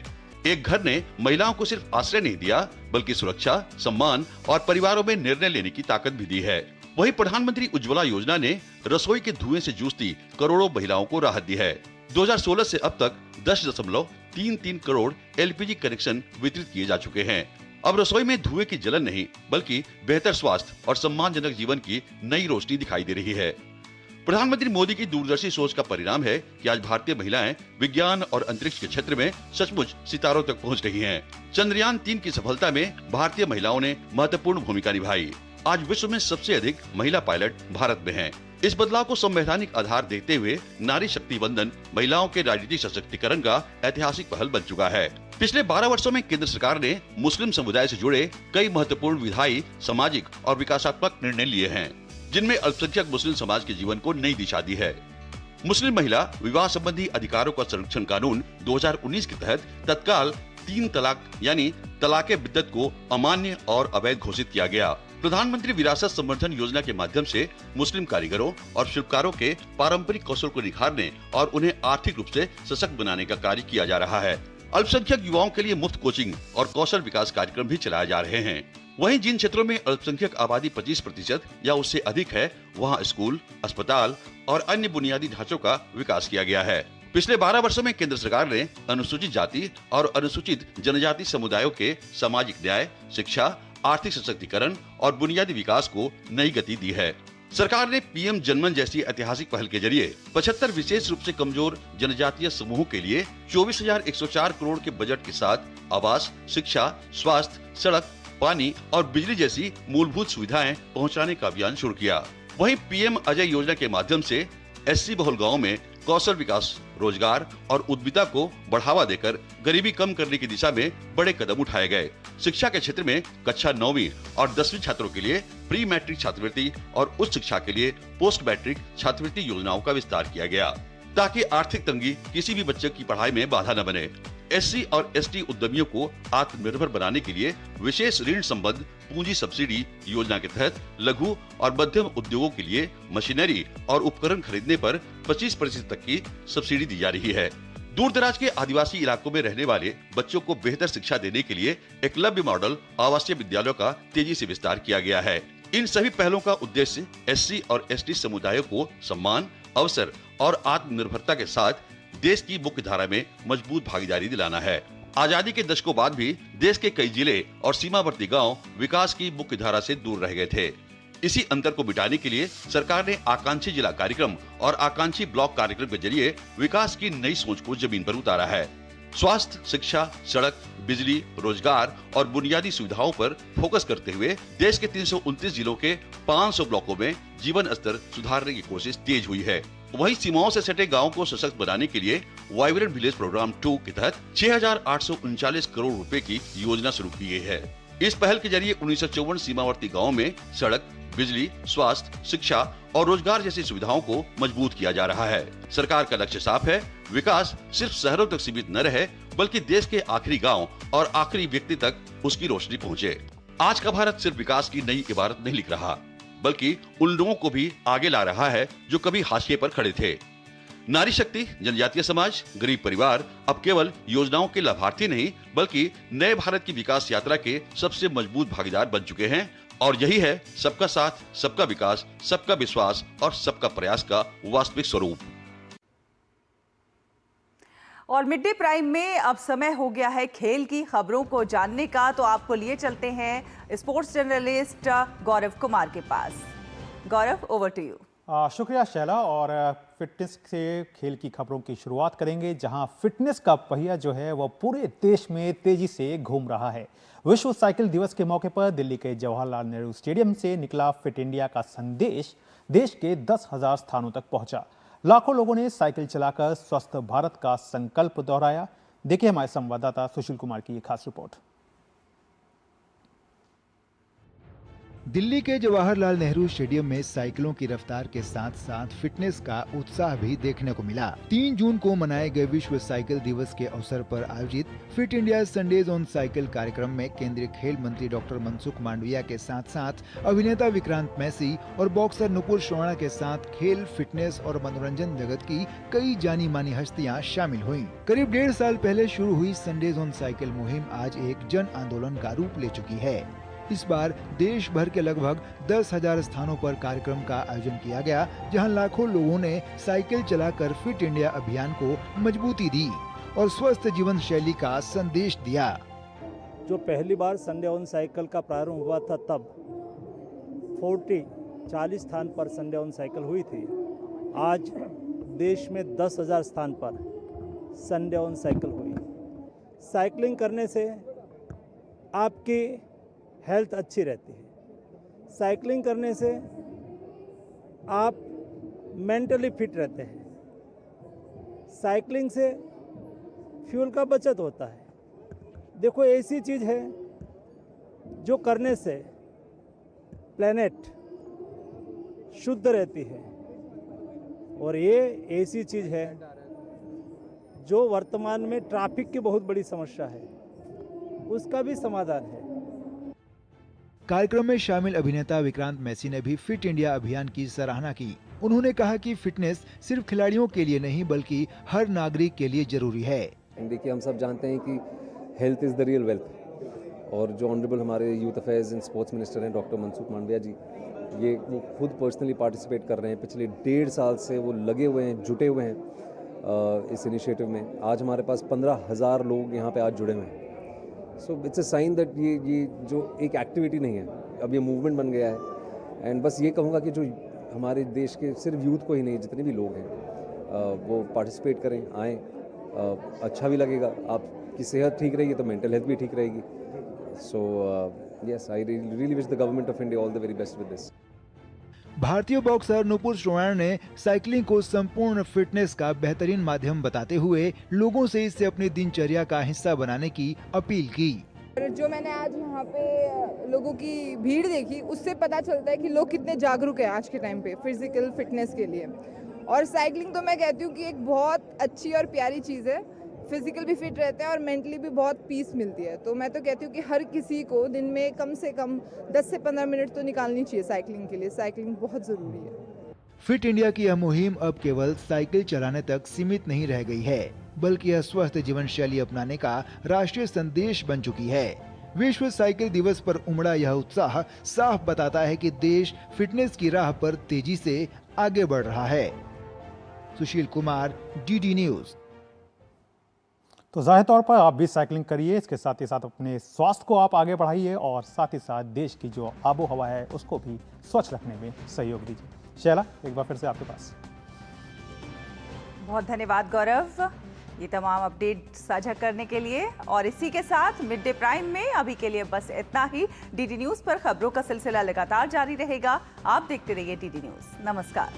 एक घर ने महिलाओं को सिर्फ आश्रय नहीं दिया बल्कि सुरक्षा, सम्मान और परिवारों में निर्णय लेने की ताकत भी दी है। वहीं प्रधानमंत्री उज्ज्वला योजना ने रसोई के धुएं से जूझती करोड़ों महिलाओं को राहत दी है। 2016 से अब तक 10.33 करोड़ एलपीजी कनेक्शन वितरित किए जा चुके हैं। अब रसोई में धुएं की जलन नहीं बल्कि बेहतर स्वास्थ्य और सम्मानजनक जीवन की नई रोशनी दिखाई दे रही है। प्रधानमंत्री मोदी की दूरदर्शी सोच का परिणाम है कि आज भारतीय महिलाएं विज्ञान और अंतरिक्ष के क्षेत्र में सचमुच सितारों तक पहुंच रही हैं। चंद्रयान 3 की सफलता में भारतीय महिलाओं ने महत्वपूर्ण भूमिका निभाई। आज विश्व में सबसे अधिक महिला पायलट भारत में हैं। इस बदलाव को संवैधानिक आधार देते हुए नारी शक्ति वंदन महिलाओं के राजनीतिक सशक्तिकरण का ऐतिहासिक पहल बन चुका है। पिछले 12 वर्षों में केंद्र सरकार ने मुस्लिम समुदाय से जुड़े कई महत्वपूर्ण विधायी, सामाजिक और विकासात्मक निर्णय लिए हैं, जिनमें अल्पसंख्यक मुस्लिम समाज के जीवन को नई दिशा दी है। मुस्लिम महिला विवाह संबंधी अधिकारों का संरक्षण कानून 2019 के तहत तत्काल 3 तलाक यानी तलाके बिद्दत को अमान्य और अवैध घोषित किया गया। प्रधानमंत्री विरासत संवर्धन योजना के माध्यम से मुस्लिम कारीगरों और शिल्पकारों के पारंपरिक कौशल को निखारने और उन्हें आर्थिक रूप से सशक्त बनाने का कार्य किया जा रहा है। अल्पसंख्यक युवाओं के लिए मुफ्त कोचिंग और कौशल विकास कार्यक्रम भी चलाए जा रहे हैं। वहीं जिन क्षेत्रों में अल्पसंख्यक आबादी 25% या उससे अधिक है, वहां स्कूल, अस्पताल और अन्य बुनियादी ढांचों का विकास किया गया है। पिछले 12 वर्षों में केंद्र सरकार ने अनुसूचित जाति और अनुसूचित जनजाति समुदायों के सामाजिक न्याय, शिक्षा, आर्थिक सशक्तिकरण और बुनियादी विकास को नई गति दी है। सरकार ने पीएम जनमन जैसी ऐतिहासिक पहल के जरिए 75 विशेष रूप से कमजोर जनजातीय समूहों के लिए 24,104 करोड़ के बजट के साथ आवास, शिक्षा, स्वास्थ्य, सड़क, पानी और बिजली जैसी मूलभूत सुविधाएं पहुंचाने का अभियान शुरू किया। वहीं पीएम अजय योजना के माध्यम से एससी बहुल गाँव में कौशल विकास, रोजगार और उद्यमिता को बढ़ावा देकर गरीबी कम करने की दिशा में बड़े कदम उठाए गए। शिक्षा के क्षेत्र में कक्षा 9वीं और 10वीं छात्रों के लिए प्री मैट्रिक छात्रवृत्ति और उच्च शिक्षा के लिए पोस्ट मैट्रिक छात्रवृत्ति योजनाओं का विस्तार किया गया, ताकि आर्थिक तंगी किसी भी बच्चे की पढ़ाई में बाधा न बने। एससी और एसटी उद्यमियों को आत्मनिर्भर बनाने के लिए विशेष ऋण संबद्ध पूंजी सब्सिडी योजना के तहत लघु और मध्यम उद्योगों के लिए मशीनरी और उपकरण खरीदने पर 25% तक की सब्सिडी दी जा रही है। दूर दराज के आदिवासी इलाकों में रहने वाले बच्चों को बेहतर शिक्षा देने के लिए एकलव्य मॉडल आवासीय विद्यालयों का तेजी से विस्तार किया गया है। इन सभी पहलों का उद्देश्य एससी और एसटी समुदायों को सम्मान, अवसर और आत्मनिर्भरता के साथ देश की मुख्य धारा में मजबूत भागीदारी दिलाना है। आजादी के दशकों बाद भी देश के कई जिले और सीमावर्ती गांव विकास की मुख्य धारा से दूर रह गए थे। इसी अंतर को मिटाने के लिए सरकार ने आकांक्षी जिला कार्यक्रम और आकांक्षी ब्लॉक कार्यक्रम के जरिए विकास की नई सोच को जमीन पर उतारा है। स्वास्थ्य, शिक्षा, सड़क, बिजली, रोजगार और बुनियादी सुविधाओं पर फोकस करते हुए देश के 329 जिलों के 500 ब्लॉकों में जीवन स्तर सुधारने की कोशिश तेज हुई है। वहीं सीमाओं से सटे गांवों को सशक्त बनाने के लिए वाइब्रेंट विलेज प्रोग्राम 2 के तहत 6,839 करोड़ रुपए की योजना शुरू की गई है। इस पहल के जरिए 1954 सीमावर्ती गाँव में सड़क, बिजली, स्वास्थ्य, शिक्षा और रोजगार जैसी सुविधाओं को मजबूत किया जा रहा है। सरकार का लक्ष्य साफ है, विकास सिर्फ शहरों तक सीमित न रहे, बल्कि देश के आखिरी गांव और आखिरी व्यक्ति तक उसकी रोशनी पहुंचे। आज का भारत सिर्फ विकास की नई इबारत नहीं लिख रहा, बल्कि उन लोगों को भी आगे ला रहा है जो कभी हाशिए पर खड़े थे। नारी शक्ति, जनजातीय समाज, गरीब परिवार अब केवल योजनाओं के लाभार्थी नहीं, बल्कि नए भारत की विकास यात्रा के सबसे मजबूत भागीदार बन चुके हैं। और यही है सबका साथ, सबका विकास, सबका विश्वास और सबका प्रयास का वास्तविक स्वरूप। और मिड डे प्राइम में अब समय हो गया है खेल की खबरों को जानने का, तो आपको लिए चलते हैं स्पोर्ट्स जर्नलिस्ट गौरव कुमार के पास। गौरव, ओवर टू यू। शुक्रिया शैला। और फिटनेस से खेल की खबरों की शुरुआत करेंगे, जहां फिटनेस का पहिया जो है वह पूरे देश में तेजी से घूम रहा है। विश्व साइकिल दिवस के मौके पर दिल्ली के जवाहरलाल नेहरू स्टेडियम से निकला फिट इंडिया का संदेश देश के 10,000 स्थानों तक पहुंचा। लाखों लोगों ने साइकिल चलाकर स्वस्थ भारत का संकल्प दोहराया। देखिए हमारे संवाददाता सुशील कुमार की ये खास रिपोर्ट। दिल्ली के जवाहरलाल नेहरू स्टेडियम में साइकिलों की रफ्तार के साथ साथ फिटनेस का उत्साह भी देखने को मिला। 3 जून को मनाए गए विश्व साइकिल दिवस के अवसर पर आयोजित fit India Sundays on cycle कार्यक्रम में केंद्रीय खेल मंत्री डॉक्टर मनसुख मांडविया के साथ साथ अभिनेता विक्रांत मैसी और बॉक्सर नुपुर शर्मा के साथ खेल, फिटनेस और मनोरंजन जगत की कई जानी मानी हस्तियां शामिल हुईं। करीब 1.5 साल पहले शुरू हुई संडेज ऑन साइकिल मुहिम आज एक जन आंदोलन का रूप ले चुकी है। इस बार देश भर के लगभग 10,000 स्थानों पर कार्यक्रम का आयोजन किया गया, जहां लाखों लोगों ने साइकिल चलाकर फिट इंडिया अभियान को मजबूती दी और स्वस्थ जीवन शैली का संदेश दिया। जो पहली बार संडे ऑन साइकिल का प्रारंभ हुआ था, तब 40 स्थान पर संडे ऑन साइकिल हुई थी। आज देश में 10,000 स्थान पर संडे ऑन साइकिल हुई। साइकिलिंग करने से आपकी हेल्थ अच्छी रहती है। साइकिलिंग करने से आप मेंटली फिट रहते हैं। साइकिलिंग से फ्यूल का बचत होता है। देखो ऐसी चीज़ है जो करने से प्लेनेट शुद्ध रहती है, और ये ऐसी चीज़ है जो वर्तमान में ट्रैफिक की बहुत बड़ी समस्या है, उसका भी समाधान है। कार्यक्रम में शामिल अभिनेता विक्रांत मैसी ने भी फिट इंडिया अभियान की सराहना की। उन्होंने कहा कि फिटनेस सिर्फ खिलाड़ियों के लिए नहीं बल्कि हर नागरिक के लिए जरूरी है। देखिए, हम सब जानते हैं कि health is the real wealth, और जो ऑनरेबल हमारे youth affairs and sports minister हैं डॉक्टर मनसुख मांडविया जी, वो खुद पर्सनली पार्टिसिपेट कर रहे हैं। पिछले 1.5 साल से वो लगे हुए हैं, जुटे हुए हैं इस इनिशिएटिव में। आज हमारे पास 15,000 लोग यहाँ पे आज जुड़े हुए हैं। So it's a sign that ये जो एक एक्टिविटी नहीं है, अब ये मूवमेंट बन गया है। एंड बस ये कहूँगा कि जो हमारे देश के सिर्फ यूथ को ही नहीं, जितने भी लोग हैं वो पार्टिसिपेट करें, आएँ, अच्छा भी लगेगा। आपकी सेहत ठीक रहेगी तो मेंटल हेल्थ भी ठीक रहेगी। सो yes, I really wish the government of India all the very best with this. भारतीय बॉक्सर नुपुर श्रोयाण ने साइकिलिंग को संपूर्ण फिटनेस का बेहतरीन माध्यम बताते हुए लोगों से इसे अपनी दिनचर्या का हिस्सा बनाने की अपील की। जो मैंने आज यहाँ पे लोगों की भीड़ देखी, उससे पता चलता है कि लोग कितने जागरूक हैं आज के टाइम पे फिजिकल फिटनेस के लिए। और साइकिलिंग तो मैं कहती हूँ कि एक बहुत अच्छी और प्यारी चीज़ है। फिजिकल भी फिट रहते हैं और मेंटली भी बहुत पीस मिलती है। तो मैं तो कहती हूँ कि हर किसी को दिन में कम से कम 10 से 15 मिनट तो निकालनी चाहिए साइकिलिंग के लिए। साइकिलिंग बहुत ज़रूरी है। फिट इंडिया की यह मुहिम अब केवल साइकिल चलाने तक सीमित नहीं रह गई है, बल्कि यह स्वस्थ जीवन शैली अपनाने का राष्ट्रीय संदेश बन चुकी है। विश्व साइकिल दिवस पर उमड़ा यह उत्साह साफ बताता है कि देश फिटनेस की राह पर तेजी से आगे बढ़ रहा है। Sushil Kumar, DD news. तो जाहिर तौर पर आप भी साइकिलिंग करिए, इसके साथ ही साथ अपने स्वास्थ्य को आप आगे बढ़ाइए और साथ ही साथ देश की जो आबो हवा है उसको भी स्वच्छ रखने में सहयोग दीजिए। शैला, एक बार फिर से आपके पास। बहुत धन्यवाद गौरव, ये तमाम अपडेट साझा करने के लिए। और इसी के साथ मिड डे प्राइम में अभी के लिए बस इतना ही। DD न्यूज पर खबरों का सिलसिला लगातार जारी रहेगा। आप देखते रहिए DD न्यूज। नमस्कार।